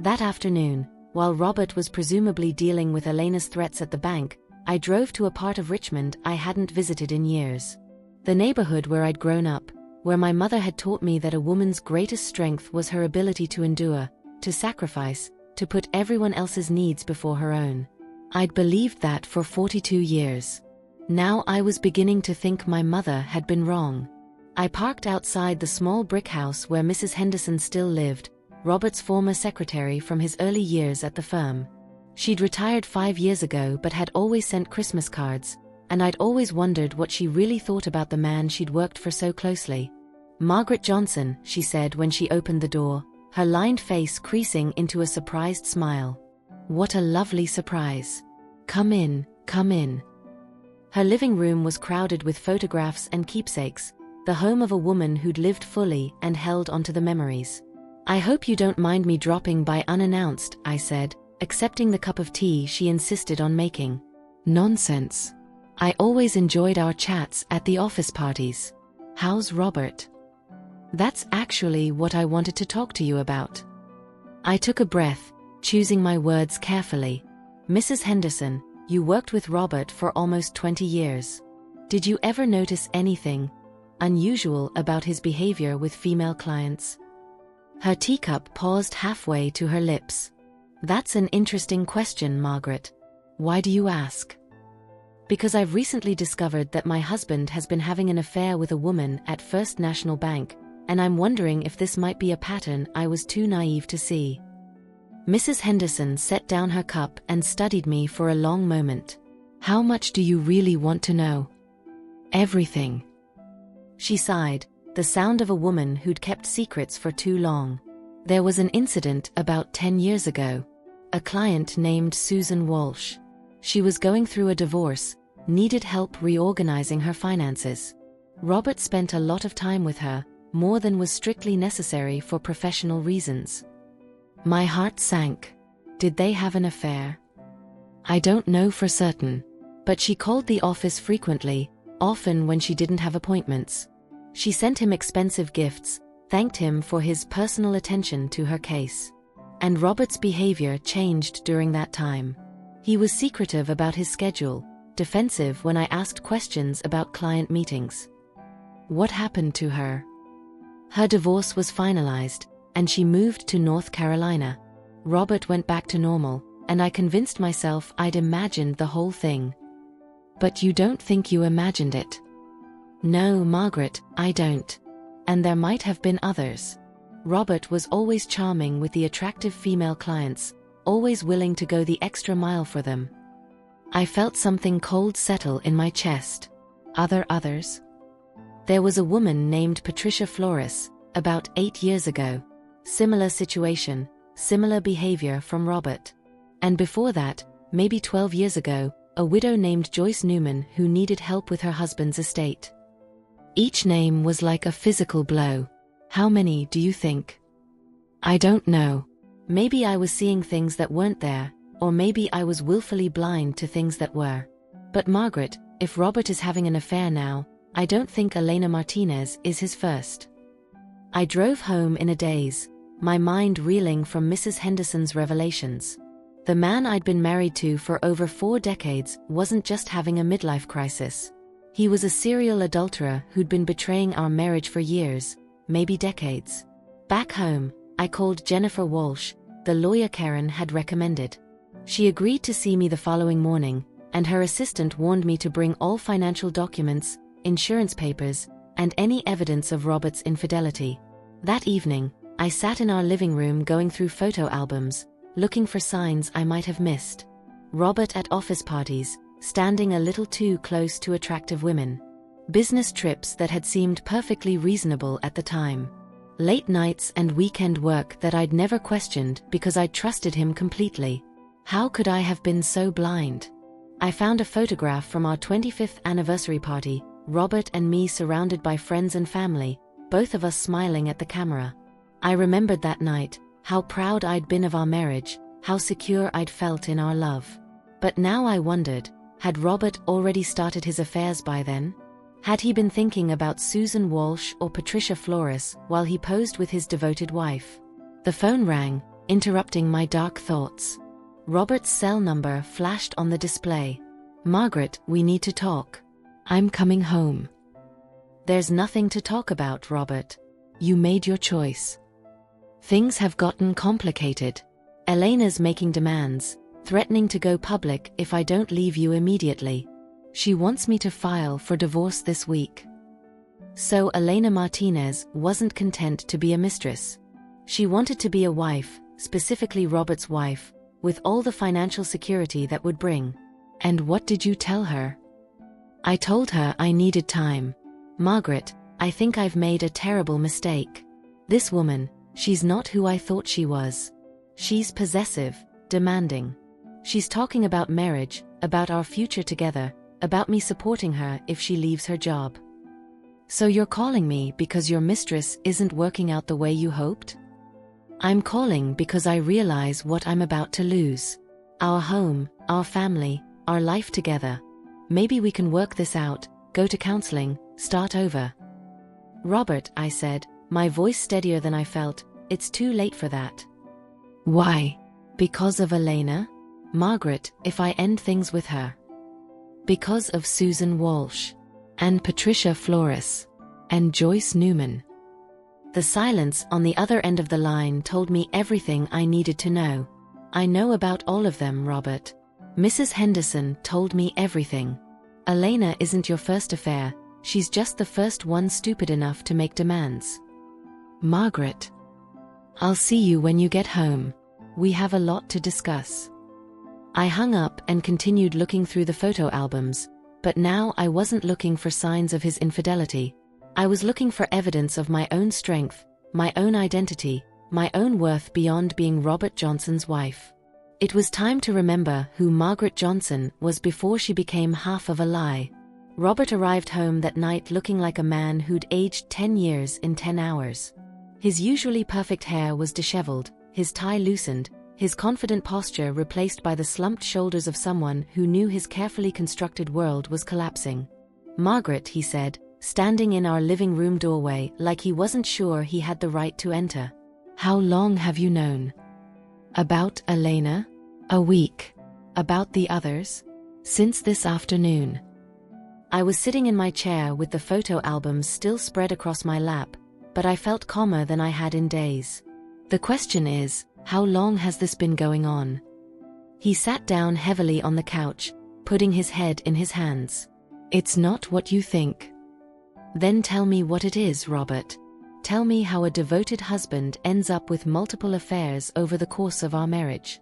That afternoon, while Robert was presumably dealing with Elena's threats at the bank, I drove to a part of Richmond I hadn't visited in years. The neighborhood where I'd grown up, where my mother had taught me that a woman's greatest strength was her ability to endure, to sacrifice, to put everyone else's needs before her own. I'd believed that for 42 years. Now I was beginning to think my mother had been wrong. I parked outside the small brick house where Mrs. Henderson still lived, Robert's former secretary from his early years at the firm. She'd retired 5 years ago but had always sent Christmas cards, and I'd always wondered what she really thought about the man she'd worked for so closely. Margaret Johnson, she said when she opened the door, her lined face creasing into a surprised smile. What a lovely surprise. Come in, come in. Her living room was crowded with photographs and keepsakes, the home of a woman who'd lived fully and held onto the memories. I hope you don't mind me dropping by unannounced, I said, accepting the cup of tea she insisted on making. Nonsense. I always enjoyed our chats at the office parties. How's Robert? That's actually what I wanted to talk to you about. I took a breath, choosing my words carefully. Mrs. Henderson, you worked with Robert for almost 20 years. Did you ever notice anything unusual about his behavior with female clients? Her teacup paused halfway to her lips. That's an interesting question, Margaret. Why do you ask? Because I've recently discovered that my husband has been having an affair with a woman at First National Bank, and I'm wondering if this might be a pattern I was too naive to see. Mrs. Henderson set down her cup and studied me for a long moment. How much do you really want to know? Everything. She sighed, the sound of a woman who'd kept secrets for too long. There was an incident about 10 years ago. A client named Susan Walsh. She was going through a divorce, needed help reorganizing her finances. Robert spent a lot of time with her, more than was strictly necessary for professional reasons. My heart sank. Did they have an affair? I don't know for certain. But she called the office frequently, often when she didn't have appointments. She sent him expensive gifts, thanked him for his personal attention to her case. And Robert's behavior changed during that time. He was secretive about his schedule, defensive when I asked questions about client meetings. What happened to her? Her divorce was finalized, and she moved to North Carolina. Robert went back to normal, and I convinced myself I'd imagined the whole thing. But you don't think you imagined it? No, Margaret, I don't. And there might have been others. Robert was always charming with the attractive female clients, always willing to go the extra mile for them. I felt something cold settle in my chest. Others? There was a woman named Patricia Flores, about 8 years ago. Similar situation, similar behavior from Robert. And before that, maybe 12 years ago, a widow named Joyce Newman who needed help with her husband's estate. Each name was like a physical blow. How many do you think? I don't know. Maybe I was seeing things that weren't there, or maybe I was willfully blind to things that were. But Margaret, if Robert is having an affair now, I don't think Elena Martinez is his first. I drove home in a daze, my mind reeling from Mrs. Henderson's revelations. The man I'd been married to for over 4 decades wasn't just having a midlife crisis. He was a serial adulterer who'd been betraying our marriage for years, maybe decades. Back home, I called Jennifer Walsh, the lawyer Karen had recommended. She agreed to see me the following morning, and her assistant warned me to bring all financial documents, insurance papers, and any evidence of Robert's infidelity. That evening, I sat in our living room going through photo albums, looking for signs I might have missed. Robert at office parties, standing a little too close to attractive women. Business trips that had seemed perfectly reasonable at the time. Late nights and weekend work that I'd never questioned because I'd trusted him completely. How could I have been so blind? I found a photograph from our 25th anniversary party, Robert and me surrounded by friends and family, both of us smiling at the camera. I remembered that night, how proud I'd been of our marriage, how secure I'd felt in our love. But now I wondered, had Robert already started his affairs by then? Had he been thinking about Susan Walsh or Patricia Flores while he posed with his devoted wife? The phone rang, interrupting my dark thoughts. Robert's cell number flashed on the display. Margaret, we need to talk. I'm coming home. There's nothing to talk about, Robert. You made your choice. Things have gotten complicated. Elena's making demands, threatening to go public if I don't leave you immediately. She wants me to file for divorce this week. So Elena Martinez wasn't content to be a mistress. She wanted to be a wife, specifically Robert's wife, with all the financial security that would bring. And what did you tell her? I told her I needed time. Margaret, I think I've made a terrible mistake. This woman, she's not who I thought she was. She's possessive, demanding. She's talking about marriage, about our future together, about me supporting her if she leaves her job. So you're calling me because your mistress isn't working out the way you hoped? I'm calling because I realize what I'm about to lose. Our home, our family, our life together. Maybe we can work this out, go to counseling, start over. Robert, I said, my voice steadier than I felt, it's too late for that. Why? Because of Elena? Margaret, if I end things with her. Because of Susan Walsh. And Patricia Flores. And Joyce Newman. The silence on the other end of the line told me everything I needed to know. I know about all of them, Robert. Mrs. Henderson told me everything. Elena isn't your first affair, she's just the first one stupid enough to make demands. Margaret. I'll see you when you get home. We have a lot to discuss. I hung up and continued looking through the photo albums, but now I wasn't looking for signs of his infidelity. I was looking for evidence of my own strength, my own identity, my own worth beyond being Robert Johnson's wife. It was time to remember who Margaret Johnson was before she became half of a lie. Robert arrived home that night looking like a man who'd aged 10 years in 10 hours. His usually perfect hair was disheveled, his tie loosened, his confident posture replaced by the slumped shoulders of someone who knew his carefully constructed world was collapsing. Margaret, he said, standing in our living room doorway like he wasn't sure he had the right to enter. How long have you known? About Elena? A week. About the others? Since this afternoon. I was sitting in my chair with the photo albums still spread across my lap, but I felt calmer than I had in days. The question is, how long has this been going on? He sat down heavily on the couch, putting his head in his hands. It's not what you think. Then tell me what it is, Robert. Tell me how a devoted husband ends up with multiple affairs over the course of our marriage.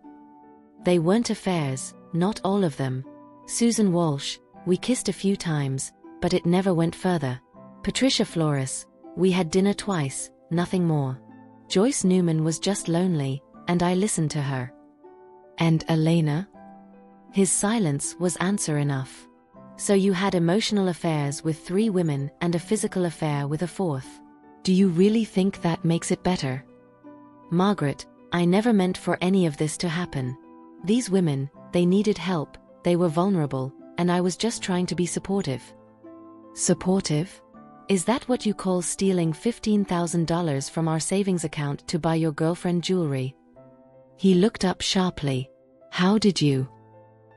They weren't affairs, not all of them. Susan Walsh, we kissed a few times, but it never went further. Patricia Flores, we had dinner twice, nothing more. Joyce Newman was just lonely, and I listened to her. And Elena? His silence was answer enough. So you had emotional affairs with 3 women and a physical affair with a 4th. Do you really think that makes it better? Margaret, I never meant for any of this to happen. These women, they needed help, they were vulnerable, and I was just trying to be supportive. Supportive? Is that what you call stealing $15,000 from our savings account to buy your girlfriend jewelry? He looked up sharply. How did you?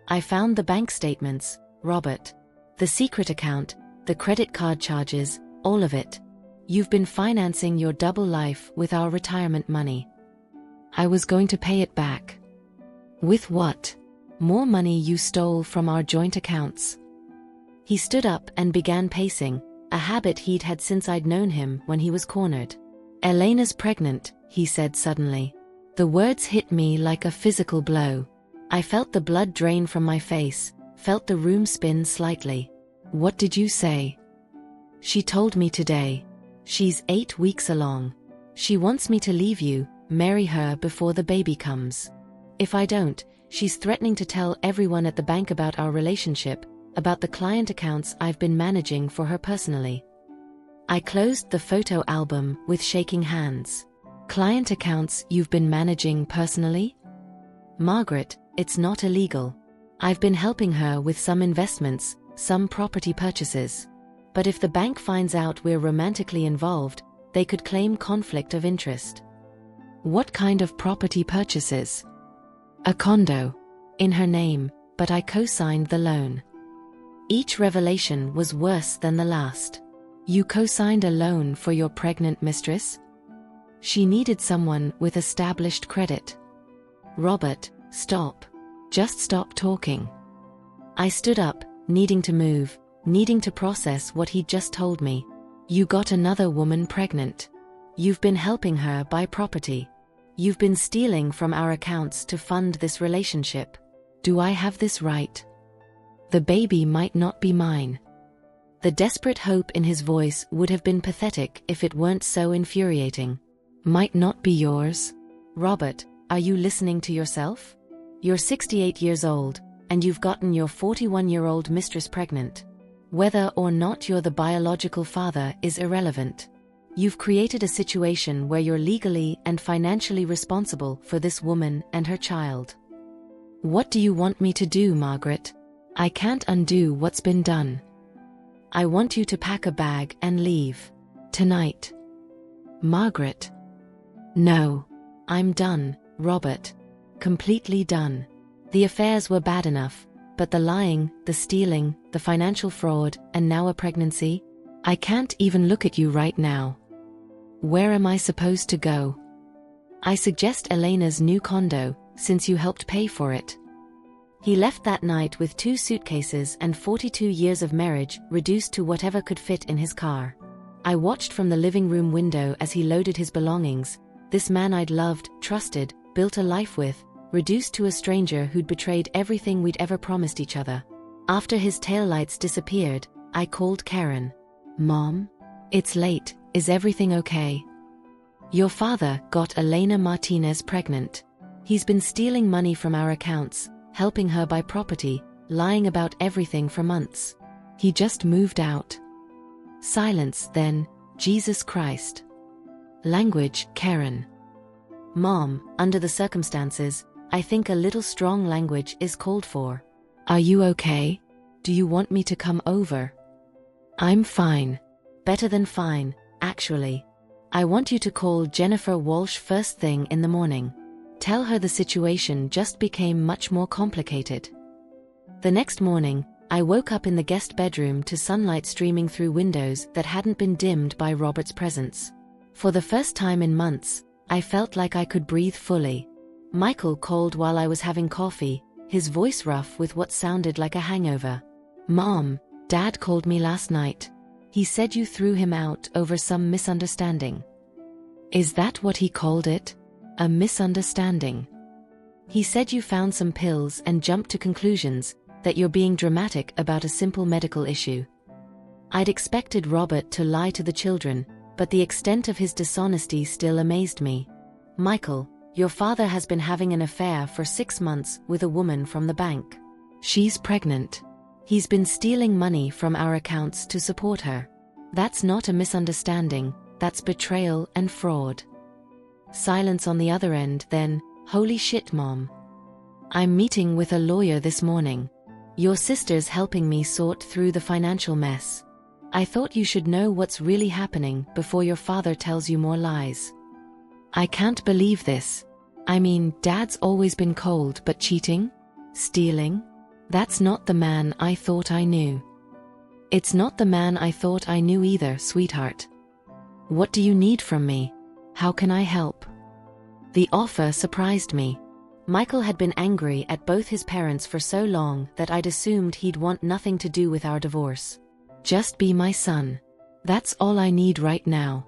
I found the bank statements, Robert. The secret account, the credit card charges, all of it. You've been financing your double life with our retirement money. I was going to pay it back. With what? More money you stole from our joint accounts. He stood up and began pacing, a habit he'd had since I'd known him when he was cornered. Elena's pregnant, he said suddenly. The words hit me like a physical blow. I felt the blood drain from my face, felt the room spin slightly. What did you say? She told me today. She's 8 weeks along. She wants me to leave you, marry her before the baby comes. If I don't, she's threatening to tell everyone at the bank about our relationship, about the client accounts I've been managing for her personally. I closed the photo album with shaking hands. Client accounts you've been managing personally? Margaret, it's not illegal. I've been helping her with some investments, some property purchases. But if the bank finds out we're romantically involved, they could claim conflict of interest. What kind of property purchases? A condo. In her name, but I co-signed the loan. Each revelation was worse than the last. You co-signed a loan for your pregnant mistress? She needed someone with established credit. Robert, stop. Just stop talking. I stood up, needing to move, needing to process what he'd just told me. You got another woman pregnant. You've been helping her buy property. You've been stealing from our accounts to fund this relationship. Do I have this right? The baby might not be mine. The desperate hope in his voice would have been pathetic if it weren't so infuriating. Might not be yours? Robert, are you listening to yourself? You're 68 years old, and you've gotten your 41-year-old mistress pregnant. Whether or not you're the biological father is irrelevant. You've created a situation where you're legally and financially responsible for this woman and her child. What do you want me to do, Margaret? I can't undo what's been done. I want you to pack a bag and leave. Tonight. Margaret. No. I'm done, Robert. Completely done. The affairs were bad enough, but the lying, the stealing, the financial fraud, and now a pregnancy? I can't even look at you right now. Where am I supposed to go? I suggest Elena's new condo, since you helped pay for it. He left that night with 2 suitcases and 42 years of marriage reduced to whatever could fit in his car. I watched from the living room window as he loaded his belongings, this man I'd loved, trusted, built a life with, reduced to a stranger who'd betrayed everything we'd ever promised each other. After his taillights disappeared, I called Karen. "Mom? It's late, is everything okay? Your father got Elena Martinez pregnant. He's been stealing money from our accounts, helping her buy property, lying about everything for months. He just moved out." Silence, then, Jesus Christ. Language, Karen. "Mom, under the circumstances, I think a little strong language is called for. Are you okay? Do you want me to come over?" "I'm fine. Better than fine, actually. I want you to call Jennifer Walsh first thing in the morning. Tell her the situation just became much more complicated." The next morning, I woke up in the guest bedroom to sunlight streaming through windows that hadn't been dimmed by Robert's presence. For the first time in months, I felt like I could breathe fully. Michael called while I was having coffee, his voice rough with what sounded like a hangover. "Mom, Dad called me last night. He said you threw him out over some misunderstanding." "Is that what he called it? A misunderstanding?" "He said you found some pills and jumped to conclusions, that you're being dramatic about a simple medical issue." I'd expected Robert to lie to the children, but the extent of his dishonesty still amazed me. "Michael, your father has been having an affair for 6 months with a woman from the bank. She's pregnant. He's been stealing money from our accounts to support her. That's not a misunderstanding, that's betrayal and fraud." Silence on the other end, then, "Holy shit, Mom. I'm meeting with a lawyer this morning. Your sister's helping me sort through the financial mess. I thought you should know what's really happening before your father tells you more lies." "I can't believe this. I mean, Dad's always been cold, but cheating? Stealing? That's not the man I thought I knew." "It's not the man I thought I knew either, sweetheart. What do you need from me? How can I help?" The offer surprised me. Michael had been angry at both his parents for so long that I'd assumed he'd want nothing to do with our divorce. "Just be my son. That's all I need right now."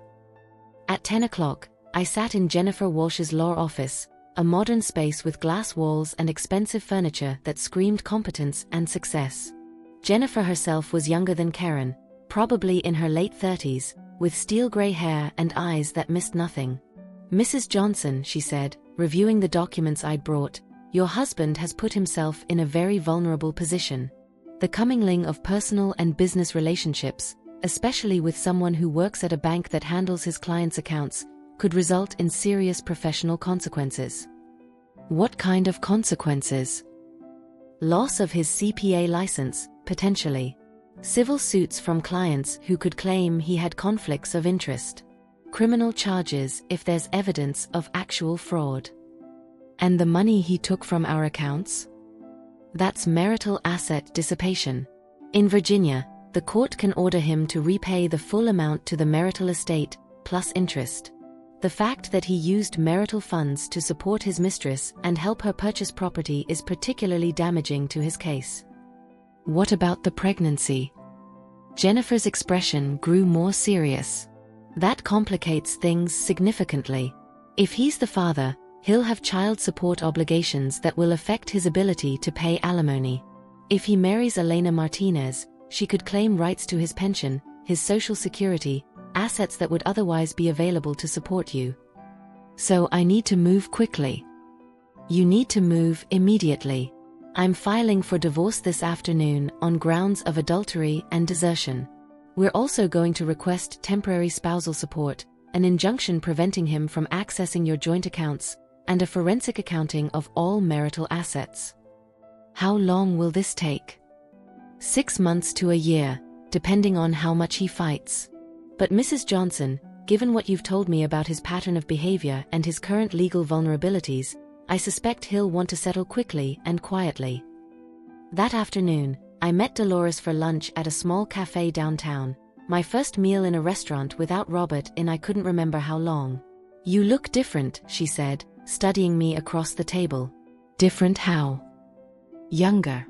At 10 o'clock, I sat in Jennifer Walsh's law office, a modern space with glass walls and expensive furniture that screamed competence and success. Jennifer herself was younger than Karen, probably in her late 30s, with steel gray hair and eyes that missed nothing. "Mrs. Johnson," she said, reviewing the documents I'd brought, "your husband has put himself in a very vulnerable position. The commingling of personal and business relationships, especially with someone who works at a bank that handles his clients' accounts, could result in serious professional consequences." "What kind of consequences?" "Loss of his CPA license, potentially. Civil suits from clients who could claim he had conflicts of interest. Criminal charges if there's evidence of actual fraud." "And the money he took from our accounts?" "That's marital asset dissipation. In Virginia, the court can order him to repay the full amount to the marital estate, plus interest. The fact that he used marital funds to support his mistress and help her purchase property is particularly damaging to his case." "What about the pregnancy?" Jennifer's expression grew more serious. "That complicates things significantly. If he's the father, he'll have child support obligations that will affect his ability to pay alimony. If he marries Elena Martinez, she could claim rights to his pension, his social security, assets that would otherwise be available to support you. So I need to move quickly." "You need to move immediately. I'm filing for divorce this afternoon on grounds of adultery and desertion. We're also going to request temporary spousal support, an injunction preventing him from accessing your joint accounts, and a forensic accounting of all marital assets." "How long will this take?" 6 months to a year, depending on how much he fights. "But Mrs. Johnson, given what you've told me about his pattern of behavior and his current legal vulnerabilities, I suspect he'll want to settle quickly and quietly." That afternoon, I met Dolores for lunch at a small cafe downtown, my first meal in a restaurant without Robert in I couldn't remember how long. "You look different," she said, studying me across the table. Different how? Younger.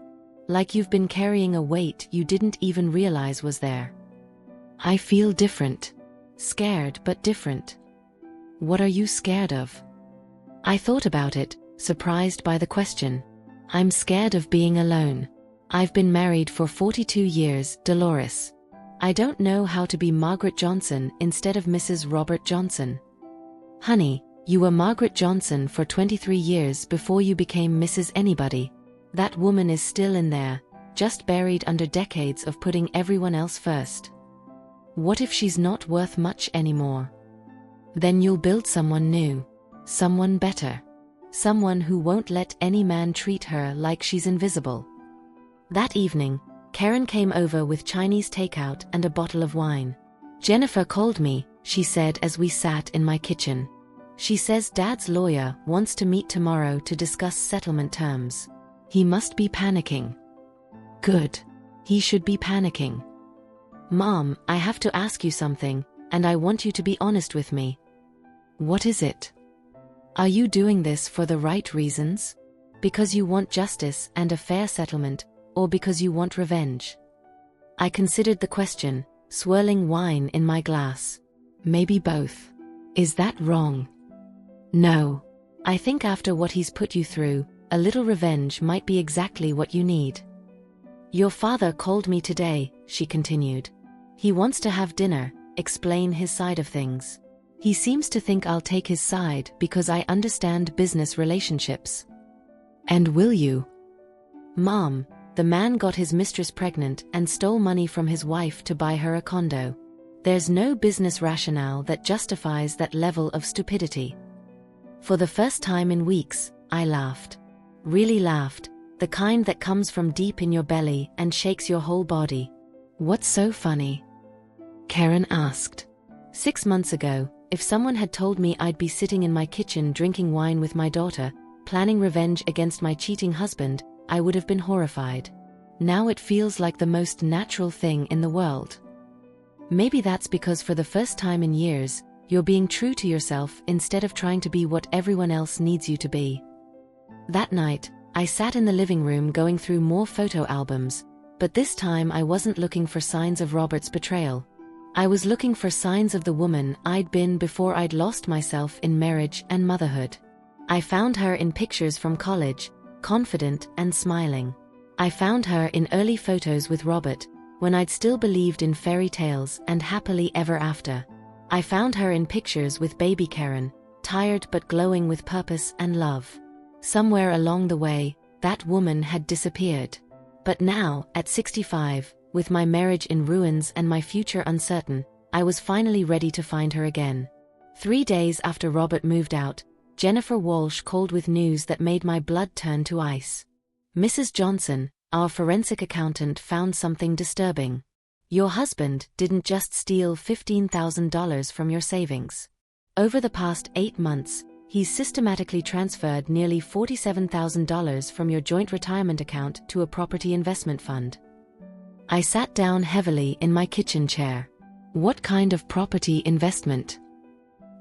Like you've been carrying a weight you didn't even realize was there. I feel different. Scared but different. What are you scared of? I thought about it, surprised by the question. I'm scared of being alone. I've been married for 42 years, Dolores. I don't know how to be Margaret Johnson instead of Mrs. Robert Johnson. Honey, you were Margaret Johnson for 23 years before you became Mrs. Anybody. That woman is still in there, just buried under decades of putting everyone else first. What if she's not worth much anymore? Then you'll build someone new. Someone better. Someone who won't let any man treat her like she's invisible. That evening, Karen came over with Chinese takeout and a bottle of wine. Jennifer called me, she said as we sat in my kitchen. She says Dad's lawyer wants to meet tomorrow to discuss settlement terms. He must be panicking. Good. He should be panicking. Mom, I have to ask you something, and I want you to be honest with me. What is it? Are you doing this for the right reasons? Because you want justice and a fair settlement, or because you want revenge? I considered the question, swirling wine in my glass. Maybe both. Is that wrong? No. I think after what he's put you through, a little revenge might be exactly what you need. Your father called me today, she continued. He wants to have dinner, explain his side of things. He seems to think I'll take his side because I understand business relationships. And will you? Mom, the man got his mistress pregnant and stole money from his wife to buy her a condo. There's no business rationale that justifies that level of stupidity. For the first time in weeks, I laughed. Really laughed, the kind that comes from deep in your belly and shakes your whole body. What's so funny? Karen asked. 6 months ago, if someone had told me I'd be sitting in my kitchen drinking wine with my daughter, planning revenge against my cheating husband, I would have been horrified. Now it feels like the most natural thing in the world. Maybe that's because for the first time in years, you're being true to yourself instead of trying to be what everyone else needs you to be. That night, I sat in the living room going through more photo albums, but this time I wasn't looking for signs of Robert's betrayal. I was looking for signs of the woman I'd been before I'd lost myself in marriage and motherhood. I found her in pictures from college, confident and smiling. I found her in early photos with Robert, when I'd still believed in fairy tales and happily ever after. I found her in pictures with baby Karen, tired but glowing with purpose and love. Somewhere along the way, that woman had disappeared. But now, at 65, with my marriage in ruins and my future uncertain, I was finally ready to find her again. 3 days after Robert moved out, Jennifer Walsh called with news that made my blood turn to ice. Mrs. Johnson, our forensic accountant, found something disturbing. Your husband didn't just steal $15,000 from your savings. Over the past 8 months, he's systematically transferred nearly $47,000 from your joint retirement account to a property investment fund. I sat down heavily in my kitchen chair. What kind of property investment?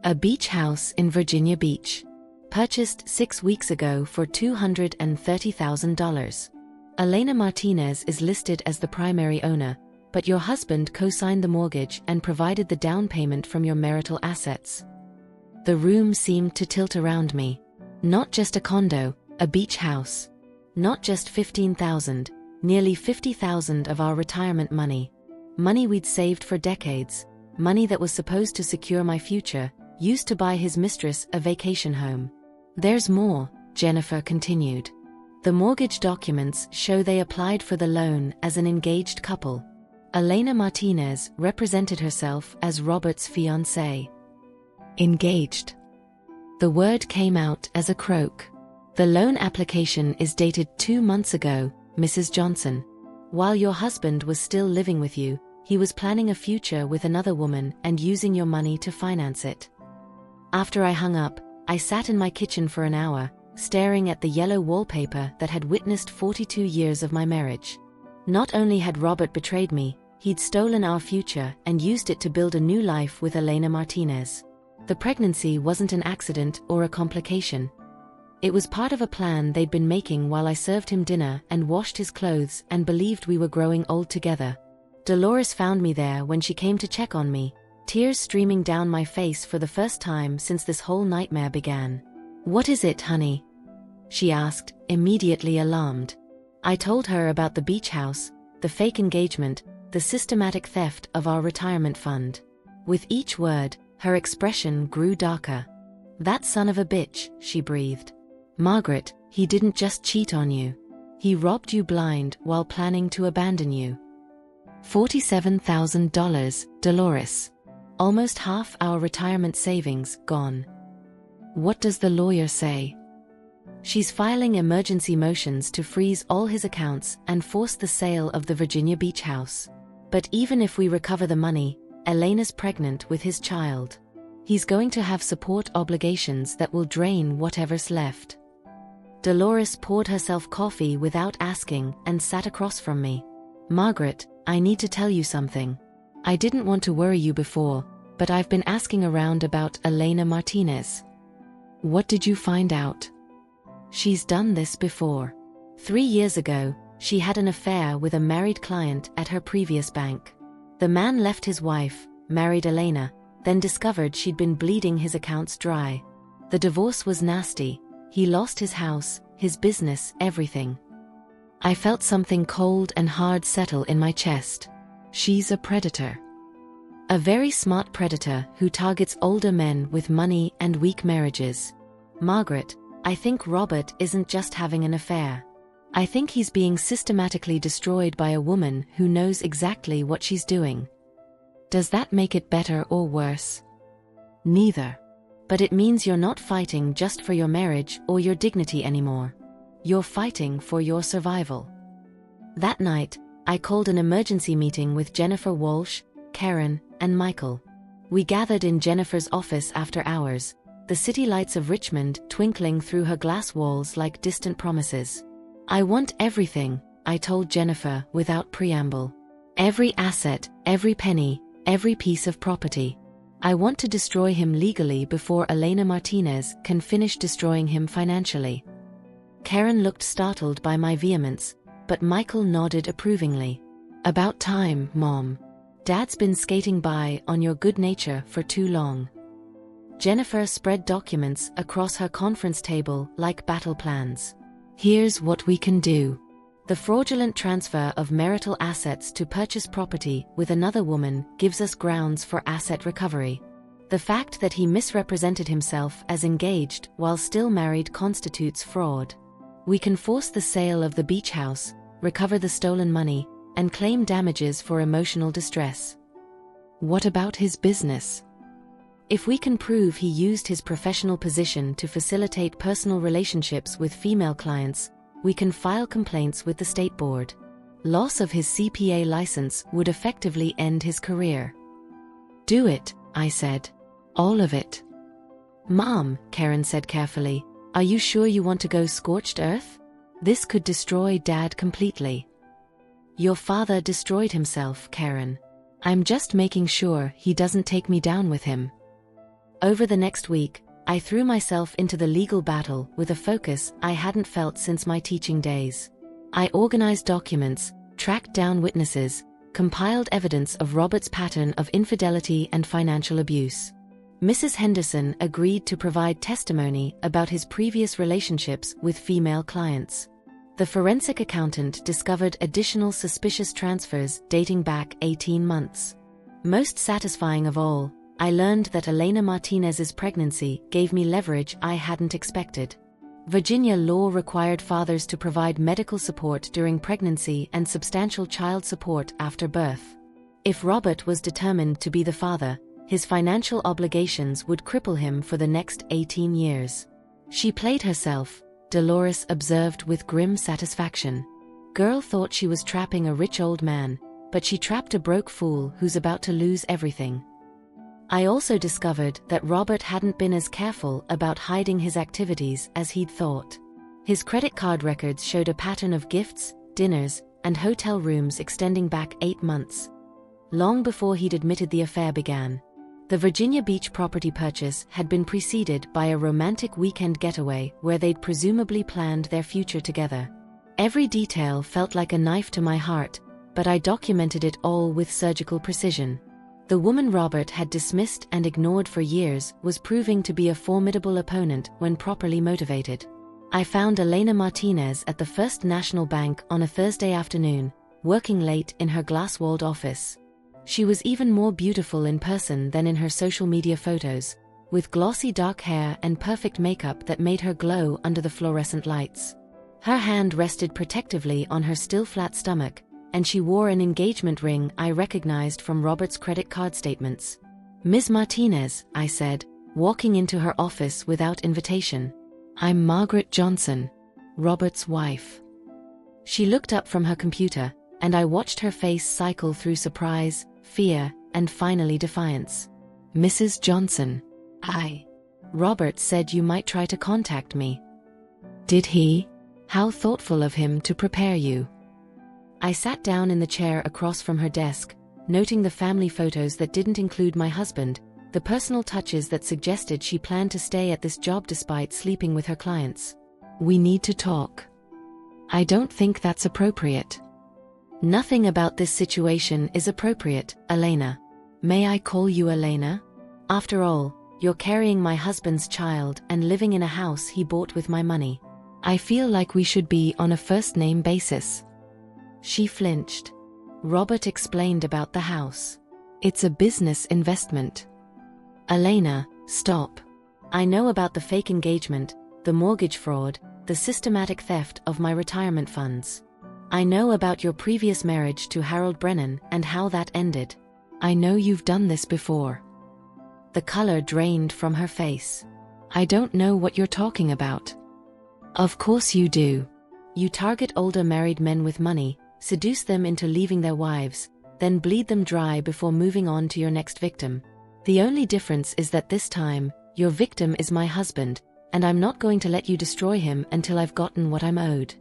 A beach house in Virginia Beach. Purchased 6 weeks ago for $230,000. Elena Martinez is listed as the primary owner, but your husband co-signed the mortgage and provided the down payment from your marital assets. The room seemed to tilt around me. Not just a condo, a beach house. Not just $15,000, nearly $50,000 of our retirement money. Money we'd saved for decades. Money that was supposed to secure my future, used to buy his mistress a vacation home. There's more, Jennifer continued. The mortgage documents show they applied for the loan as an engaged couple. Elena Martinez represented herself as Robert's fiancée. Engaged. The word came out as a croak. The loan application is dated 2 months ago, Mrs. Johnson. While your husband was still living with you, he was planning a future with another woman and using your money to finance it. After I hung up, I sat in my kitchen for an hour, staring at the yellow wallpaper that had witnessed 42 years of my marriage. Not only had Robert betrayed me, he'd stolen our future and used it to build a new life with Elena Martinez. The pregnancy wasn't an accident or a complication. It was part of a plan they'd been making while I served him dinner and washed his clothes and believed we were growing old together. Dolores found me there when she came to check on me, tears streaming down my face for the first time since this whole nightmare began. "What is it, honey?" she asked, immediately alarmed. I told her about the beach house, the fake engagement, the systematic theft of our retirement fund. With each word, her expression grew darker. "That son of a bitch," she breathed. "Margaret, he didn't just cheat on you. He robbed you blind while planning to abandon you." $47,000, Dolores. Almost half our retirement savings gone. What does the lawyer say? She's filing emergency motions to freeze all his accounts and force the sale of the Virginia beach house. But even if we recover the money, Elena's pregnant with his child. He's going to have support obligations that will drain whatever's left. Dolores poured herself coffee without asking and sat across from me. "Margaret, I need to tell you something. I didn't want to worry you before, but I've been asking around about Elena Martinez." "What did you find out?" "She's done this before. 3 years ago, she had an affair with a married client at her previous bank. The man left his wife, married Elena, then discovered she'd been bleeding his accounts dry. The divorce was nasty. He lost his house, his business, everything." I felt something cold and hard settle in my chest. She's a predator. A very smart predator who targets older men with money and weak marriages. Margaret, I think Robert isn't just having an affair. I think he's being systematically destroyed by a woman who knows exactly what she's doing. Does that make it better or worse? Neither. But it means you're not fighting just for your marriage or your dignity anymore. You're fighting for your survival. That night, I called an emergency meeting with Jennifer Walsh, Karen, and Michael. We gathered in Jennifer's office after hours, the city lights of Richmond twinkling through her glass walls like distant promises. "I want everything," I told Jennifer without preamble. "Every asset, every penny, every piece of property. I want to destroy him legally before Elena Martinez can finish destroying him financially." Karen looked startled by my vehemence, but Michael nodded approvingly. "About time, Mom. Dad's been skating by on your good nature for too long." Jennifer spread documents across her conference table like battle plans. "Here's what we can do. The fraudulent transfer of marital assets to purchase property with another woman gives us grounds for asset recovery. The fact that he misrepresented himself as engaged while still married constitutes fraud. We can force the sale of the beach house, recover the stolen money, and claim damages for emotional distress." "What about his business?" "If we can prove he used his professional position to facilitate personal relationships with female clients, we can file complaints with the state board. Loss of his CPA license would effectively end his career." "Do it," I said. "All of it." "Mom," Karen said carefully, "are you sure you want to go scorched earth? This could destroy Dad completely." "Your father destroyed himself, Karen. I'm just making sure he doesn't take me down with him." Over the next week, I threw myself into the legal battle with a focus I hadn't felt since my teaching days. I organized documents, tracked down witnesses, compiled evidence of Robert's pattern of infidelity and financial abuse. Mrs. Henderson agreed to provide testimony about his previous relationships with female clients. The forensic accountant discovered additional suspicious transfers dating back 18 months. Most satisfying of all, I learned that Elena Martinez's pregnancy gave me leverage I hadn't expected. Virginia law required fathers to provide medical support during pregnancy and substantial child support after birth. If Robert was determined to be the father, his financial obligations would cripple him for the next 18 years. "She played herself," Dolores observed with grim satisfaction. "Girl thought she was trapping a rich old man, but she trapped a broke fool who's about to lose everything." I also discovered that Robert hadn't been as careful about hiding his activities as he'd thought. His credit card records showed a pattern of gifts, dinners, and hotel rooms extending back 8 months. Long before he'd admitted the affair began. The Virginia Beach property purchase had been preceded by a romantic weekend getaway where they'd presumably planned their future together. Every detail felt like a knife to my heart, but I documented it all with surgical precision. The woman Robert had dismissed and ignored for years was proving to be a formidable opponent when properly motivated. I found Elena Martinez at the First National Bank on a Thursday afternoon, working late in her glass-walled office. She was even more beautiful in person than in her social media photos, with glossy dark hair and perfect makeup that made her glow under the fluorescent lights. Her hand rested protectively on her still flat stomach, and she wore an engagement ring I recognized from Robert's credit card statements. "Ms. Martinez," I said, walking into her office without invitation. "I'm Margaret Johnson, Robert's wife." She looked up from her computer, and I watched her face cycle through surprise, fear, and finally defiance. "Mrs. Johnson, Robert said you might try to contact me." "Did he? How thoughtful of him to prepare you." I sat down in the chair across from her desk, noting the family photos that didn't include my husband, the personal touches that suggested she planned to stay at this job despite sleeping with her clients. "We need to talk." "I don't think that's appropriate." "Nothing about this situation is appropriate, Elena. May I call you Elena? After all, you're carrying my husband's child and living in a house he bought with my money. I feel like we should be on a first-name basis." She flinched. Robert explained about the house. "It's a business investment." "Elena, stop. I know about the fake engagement, the mortgage fraud, the systematic theft of my retirement funds. I know about your previous marriage to Harold Brennan and how that ended. I know you've done this before." The color drained from her face. "I don't know what you're talking about." "Of course you do. You target older married men with money, seduce them into leaving their wives, then bleed them dry before moving on to your next victim. The only difference is that this time, your victim is my husband, and I'm not going to let you destroy him until I've gotten what I'm owed."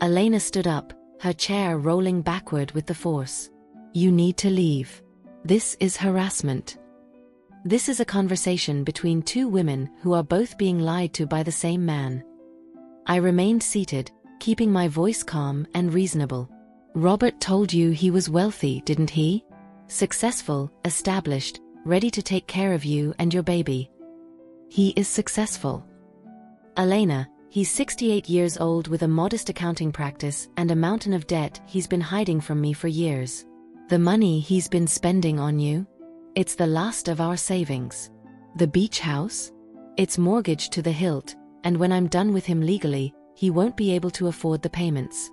Elena stood up, her chair rolling backward with the force. "You need to leave. This is harassment. This is a conversation between two women who are both being lied to by the same man." I remained seated, keeping my voice calm and reasonable. "Robert told you he was wealthy, didn't he? Successful, established, ready to take care of you and your baby." "He is successful." "Elena, he's 68 years old with a modest accounting practice and a mountain of debt he's been hiding from me for years. The money he's been spending on you? It's the last of our savings. The beach house? It's mortgaged to the hilt, and when I'm done with him legally, he won't be able to afford the payments."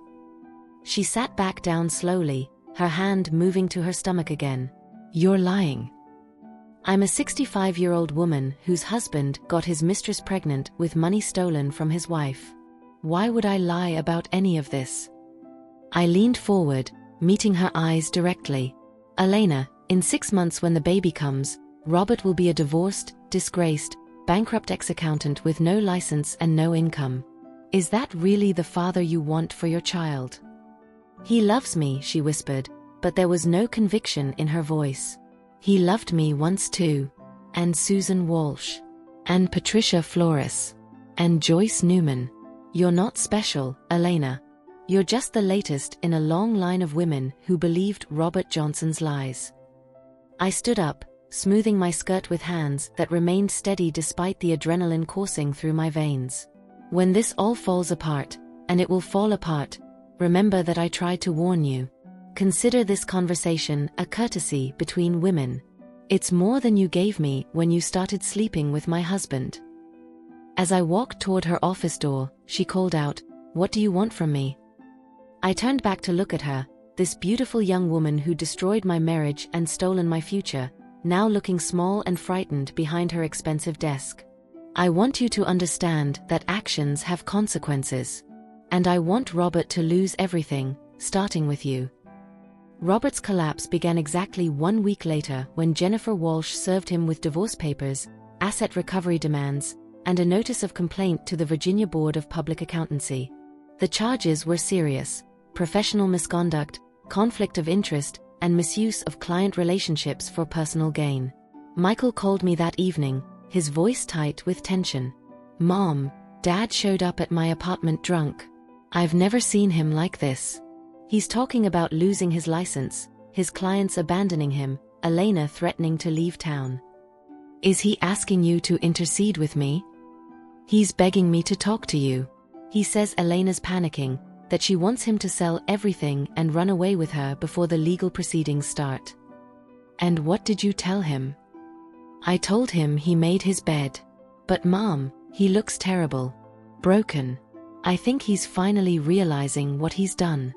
She sat back down slowly, her hand moving to her stomach again. "You're lying." "I'm a 65-year-old woman whose husband got his mistress pregnant with money stolen from his wife. Why would I lie about any of this?" I leaned forward, meeting her eyes directly. "Elena, in 6 months when the baby comes, Robert will be a divorced, disgraced, bankrupt ex-accountant with no license and no income. Is that really the father you want for your child?" "He loves me," she whispered, but there was no conviction in her voice. "He loved me once too. And Susan Walsh. And Patricia Flores. And Joyce Newman. You're not special, Elena. You're just the latest in a long line of women who believed Robert Johnson's lies." I stood up, smoothing my skirt with hands that remained steady despite the adrenaline coursing through my veins. "When this all falls apart, and it will fall apart, remember that I tried to warn you. Consider this conversation a courtesy between women. It's more than you gave me when you started sleeping with my husband." As I walked toward her office door, she called out, "What do you want from me?" I turned back to look at her, this beautiful young woman who destroyed my marriage and stolen my future, now looking small and frightened behind her expensive desk. "I want you to understand that actions have consequences. And I want Robert to lose everything, starting with you." Robert's collapse began exactly 1 week later when Jennifer Walsh served him with divorce papers, asset recovery demands, and a notice of complaint to the Virginia Board of Public Accountancy. The charges were serious: professional misconduct, conflict of interest, and misuse of client relationships for personal gain. Michael called me that evening, his voice tight with tension. "Mom, Dad showed up at my apartment drunk. I've never seen him like this. He's talking about losing his license, his clients abandoning him, Elena threatening to leave town. Is he asking you to intercede with me? He's begging me to talk to you. He says Elena's panicking, that she wants him to sell everything and run away with her before the legal proceedings start." "And what did you tell him?" "I told him he made his bed. But Mom, he looks terrible. Broken. I think he's finally realizing what he's done."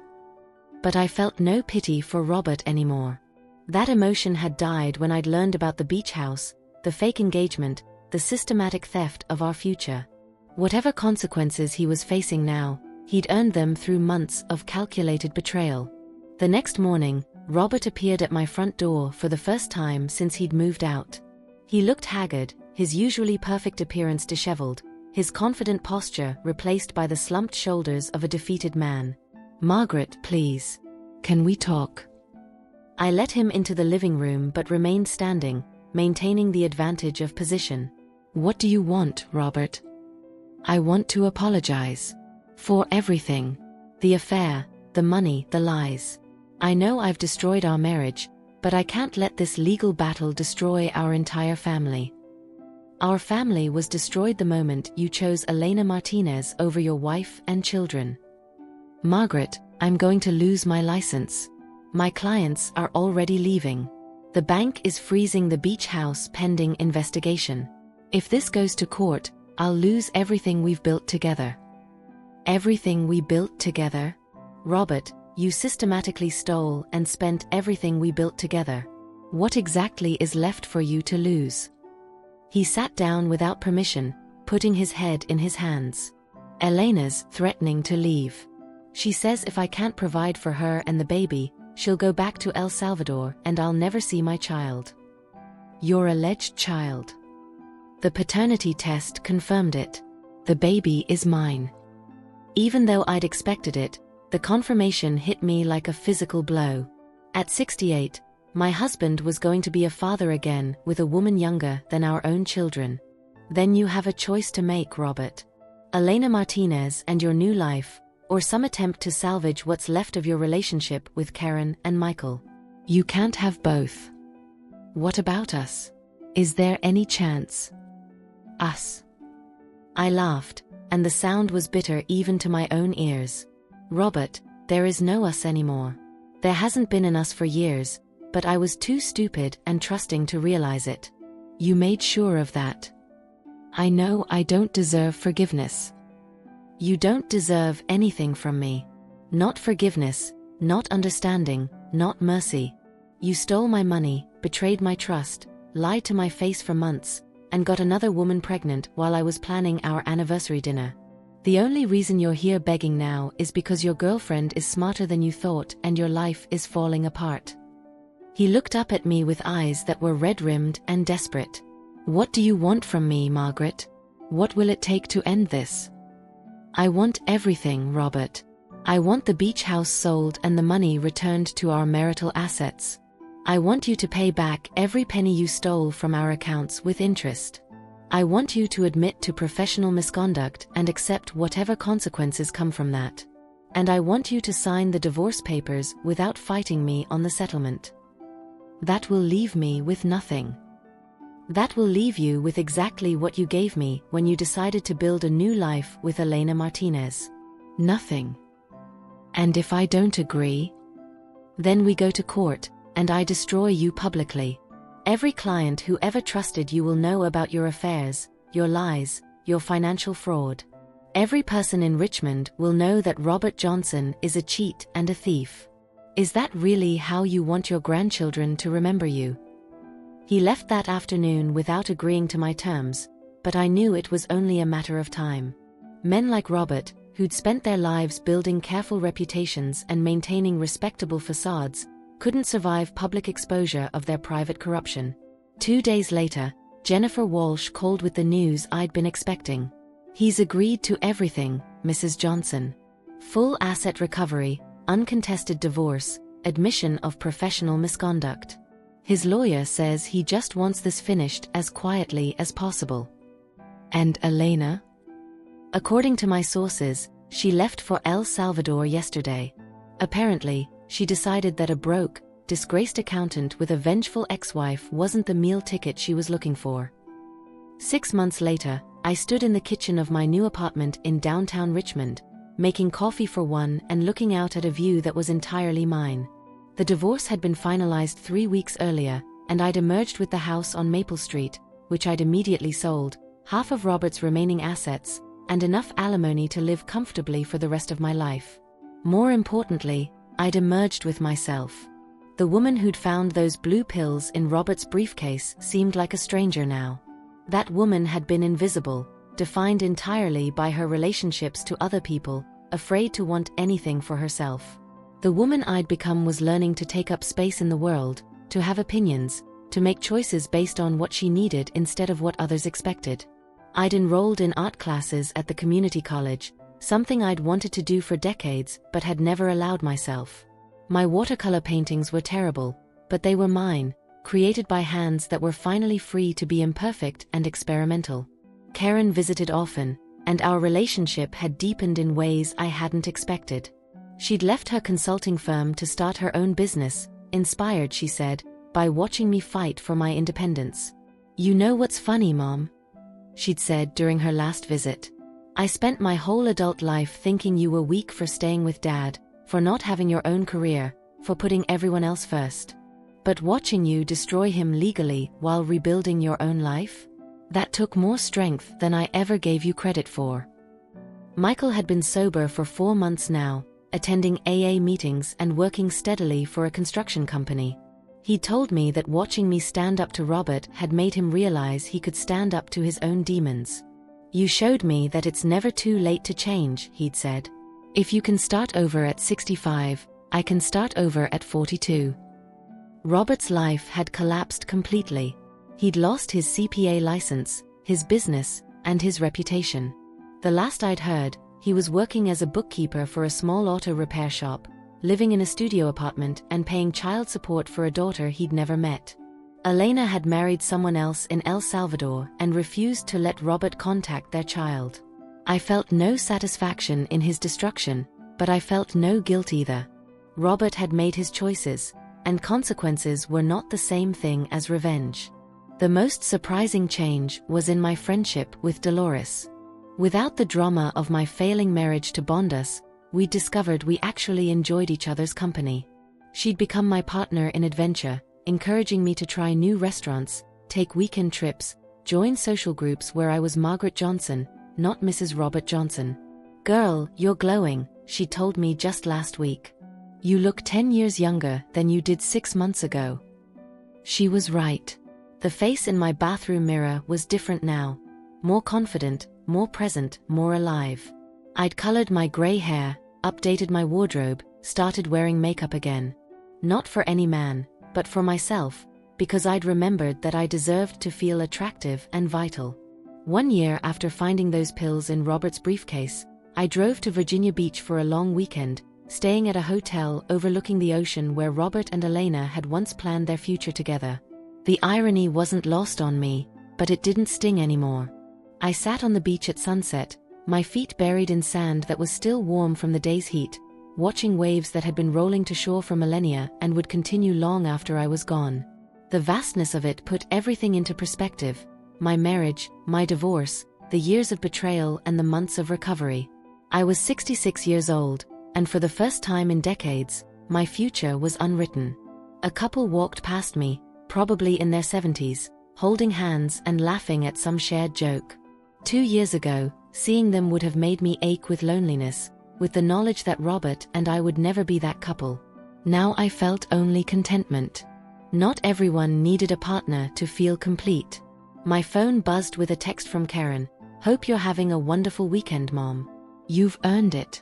But I felt no pity for Robert anymore. That emotion had died when I'd learned about the beach house, the fake engagement, the systematic theft of our future. Whatever consequences he was facing now, he'd earned them through months of calculated betrayal. The next morning, Robert appeared at my front door for the first time since he'd moved out. He looked haggard, his usually perfect appearance disheveled, his confident posture replaced by the slumped shoulders of a defeated man. "Margaret, please. Can we talk?" I let him into the living room but remained standing, maintaining the advantage of position. "What do you want, Robert?" "I want to apologize. For everything. The affair, the money, the lies. I know I've destroyed our marriage, but I can't let this legal battle destroy our entire family. Our family was destroyed the moment you chose Elena Martinez over your wife and children. Margaret, I'm going to lose my license. My clients are already leaving. The bank is freezing the beach house pending investigation. If this goes to court, I'll lose everything we've built together." "Everything we built together? Robert, you systematically stole and spent everything we built together. What exactly is left for you to lose?" He sat down without permission, putting his head in his hands. "Elena's threatening to leave. She says if I can't provide for her and the baby, she'll go back to El Salvador and I'll never see my child." "Your alleged child?" "The paternity test confirmed it. The baby is mine." Even though I'd expected it, the confirmation hit me like a physical blow. At 68, my husband was going to be a father again with a woman younger than our own children. Then you have a choice to make, Robert. Elena Martinez and your new life, or some attempt to salvage what's left of your relationship with Karen and Michael. You can't have both. What about us? Is there any chance? Us. I laughed, and the sound was bitter even to my own ears. Robert, there is no us anymore. There hasn't been an us for years, but I was too stupid and trusting to realize it. You made sure of that. I know I don't deserve forgiveness. You don't deserve anything from me. Not forgiveness, not understanding, not mercy. You stole my money, betrayed my trust, lied to my face for months, and got another woman pregnant while I was planning our anniversary dinner. The only reason you're here begging now is because your girlfriend is smarter than you thought and your life is falling apart. He looked up at me with eyes that were red-rimmed and desperate. What do you want from me, Margaret? What will it take to end this? I want everything, Robert. I want the beach house sold and the money returned to our marital assets. I want you to pay back every penny you stole from our accounts with interest. I want you to admit to professional misconduct and accept whatever consequences come from that. And I want you to sign the divorce papers without fighting me on the settlement. That will leave me with nothing. That will leave you with exactly what you gave me when you decided to build a new life with Elena Martinez. Nothing. And if I don't agree? Then we go to court, and I destroy you publicly. Every client who ever trusted you will know about your affairs, your lies, your financial fraud. Every person in Richmond will know that Robert Johnson is a cheat and a thief. Is that really how you want your grandchildren to remember you? He left that afternoon without agreeing to my terms, but I knew it was only a matter of time. Men like Robert, who'd spent their lives building careful reputations and maintaining respectable facades, couldn't survive public exposure of their private corruption. 2 days later, Jennifer Walsh called with the news I'd been expecting. He's agreed to everything, Mrs. Johnson. Full asset recovery, uncontested divorce, admission of professional misconduct. His lawyer says he just wants this finished as quietly as possible. And Elena? According to my sources, she left for El Salvador yesterday. Apparently, she decided that a broke, disgraced accountant with a vengeful ex-wife wasn't the meal ticket she was looking for. 6 months later, I stood in the kitchen of my new apartment in downtown Richmond, making coffee for one and looking out at a view that was entirely mine. The divorce had been finalized 3 weeks earlier, and I'd emerged with the house on Maple Street, which I'd immediately sold, half of Robert's remaining assets, and enough alimony to live comfortably for the rest of my life. More importantly, I'd emerged with myself. The woman who'd found those blue pills in Robert's briefcase seemed like a stranger now. That woman had been invisible, defined entirely by her relationships to other people, afraid to want anything for herself. The woman I'd become was learning to take up space in the world, to have opinions, to make choices based on what she needed instead of what others expected. I'd enrolled in art classes at the community college, something I'd wanted to do for decades but had never allowed myself. My watercolor paintings were terrible, but they were mine, created by hands that were finally free to be imperfect and experimental. Karen visited often, and our relationship had deepened in ways I hadn't expected. She'd left her consulting firm to start her own business, inspired, she said, by watching me fight for my independence. "You know what's funny, Mom?" she'd said during her last visit. "I spent my whole adult life thinking you were weak for staying with Dad, for not having your own career, for putting everyone else first. But watching you destroy him legally while rebuilding your own life? That took more strength than I ever gave you credit for." Michael had been sober for 4 months now, attending AA meetings and working steadily for a construction company. He told me that watching me stand up to Robert had made him realize he could stand up to his own demons. "You showed me that it's never too late to change," he'd said. "If you can start over at 65, I can start over at 42. Robert's life had collapsed completely. He'd lost his CPA license, his business, and his reputation. The last I'd heard, he was working as a bookkeeper for a small auto repair shop, living in a studio apartment and paying child support for a daughter he'd never met. Elena had married someone else in El Salvador and refused to let Robert contact their child. I felt no satisfaction in his destruction, but I felt no guilt either. Robert had made his choices, and consequences were not the same thing as revenge. The most surprising change was in my friendship with Dolores. Without the drama of my failing marriage to bond us, we discovered we actually enjoyed each other's company. She'd become my partner in adventure, encouraging me to try new restaurants, take weekend trips, join social groups where I was Margaret Johnson, not Mrs. Robert Johnson. "Girl, you're glowing," she told me just last week. "You look 10 years younger than you did 6 months ago." She was right. The face in my bathroom mirror was different now. More confident, more present, more alive. I'd colored my gray hair, updated my wardrobe, started wearing makeup again. Not for any man, but for myself, because I'd remembered that I deserved to feel attractive and vital. 1 year after finding those pills in Robert's briefcase, I drove to Virginia Beach for a long weekend, staying at a hotel overlooking the ocean where Robert and Elena had once planned their future together. The irony wasn't lost on me, but it didn't sting anymore. I sat on the beach at sunset, my feet buried in sand that was still warm from the day's heat, watching waves that had been rolling to shore for millennia and would continue long after I was gone. The vastness of it put everything into perspective: my marriage, my divorce, the years of betrayal and the months of recovery. I was 66 years old, and for the first time in decades, my future was unwritten. A couple walked past me, probably in their 70s, holding hands and laughing at some shared joke. 2 years ago, seeing them would have made me ache with loneliness, with the knowledge that Robert and I would never be that couple. Now I felt only contentment. Not everyone needed a partner to feel complete. My phone buzzed with a text from Karen. "Hope you're having a wonderful weekend, Mom. You've earned it."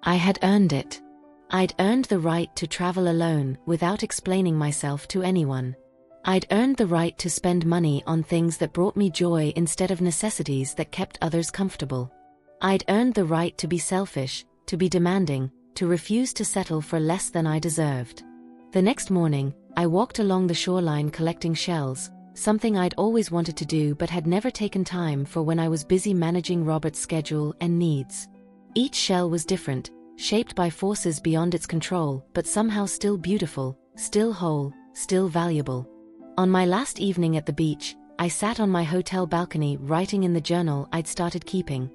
I had earned it. I'd earned the right to travel alone without explaining myself to anyone. I'd earned the right to spend money on things that brought me joy instead of necessities that kept others comfortable. I'd earned the right to be selfish, to be demanding, to refuse to settle for less than I deserved. The next morning, I walked along the shoreline collecting shells, something I'd always wanted to do but had never taken time for when I was busy managing Robert's schedule and needs. Each shell was different, shaped by forces beyond its control, but somehow still beautiful, still whole, still valuable. On my last evening at the beach, I sat on my hotel balcony writing in the journal I'd started keeping.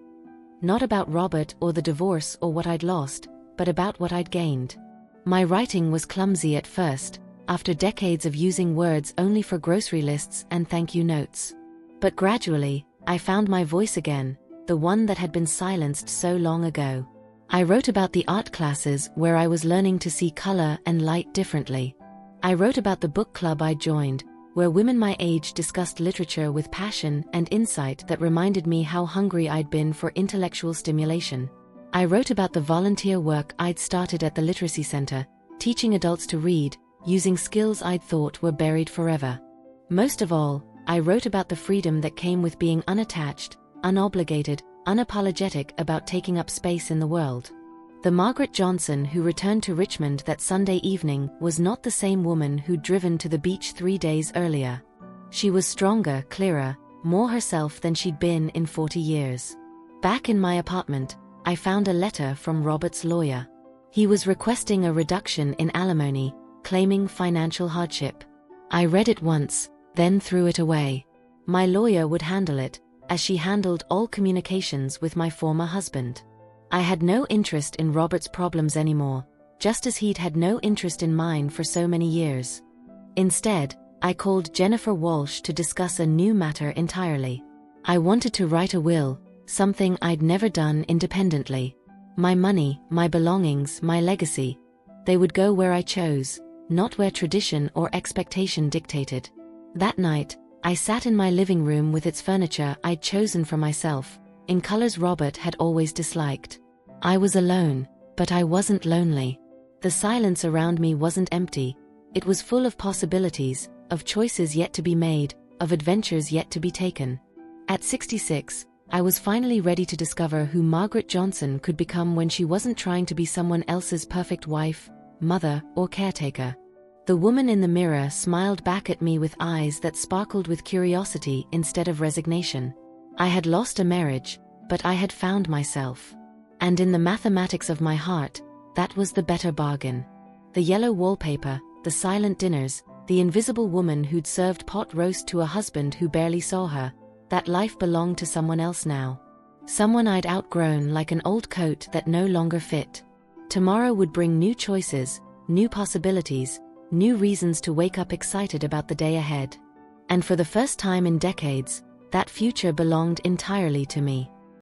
Not about Robert or the divorce or what I'd lost, but about what I'd gained. My writing was clumsy at first, after decades of using words only for grocery lists and thank you notes. But gradually, I found my voice again, the one that had been silenced so long ago. I wrote about the art classes where I was learning to see color and light differently. I wrote about the book club I joined, where women my age discussed literature with passion and insight that reminded me how hungry I'd been for intellectual stimulation. I wrote about the volunteer work I'd started at the Literacy Center, teaching adults to read, using skills I'd thought were buried forever. Most of all, I wrote about the freedom that came with being unattached, unobligated, unapologetic about taking up space in the world. The Margaret Johnson who returned to Richmond that Sunday evening was not the same woman who'd driven to the beach 3 days earlier. She was stronger, clearer, more herself than she'd been in 40 years. Back in my apartment, I found a letter from Robert's lawyer. He was requesting a reduction in alimony, claiming financial hardship. I read it once, then threw it away. My lawyer would handle it, as she handled all communications with my former husband. I had no interest in Robert's problems anymore, just as he'd had no interest in mine for so many years. Instead, I called Jennifer Walsh to discuss a new matter entirely. I wanted to write a will, something I'd never done independently. My money, my belongings, my legacy, they would go where I chose, not where tradition or expectation dictated. That night, I sat in my living room with its furniture I'd chosen for myself, in colors Robert had always disliked. I was alone, but I wasn't lonely. The silence around me wasn't empty, it was full of possibilities, of choices yet to be made, of adventures yet to be taken. At 66, I was finally ready to discover who Margaret Johnson could become when she wasn't trying to be someone else's perfect wife, mother, or caretaker. The woman in the mirror smiled back at me with eyes that sparkled with curiosity instead of resignation. I had lost a marriage, but I had found myself. And in the mathematics of my heart, that was the better bargain. The yellow wallpaper, the silent dinners, the invisible woman who'd served pot roast to a husband who barely saw her, that life belonged to someone else now. Someone I'd outgrown like an old coat that no longer fit. Tomorrow would bring new choices, new possibilities, new reasons to wake up excited about the day ahead. And for the first time in decades, that future belonged entirely to me.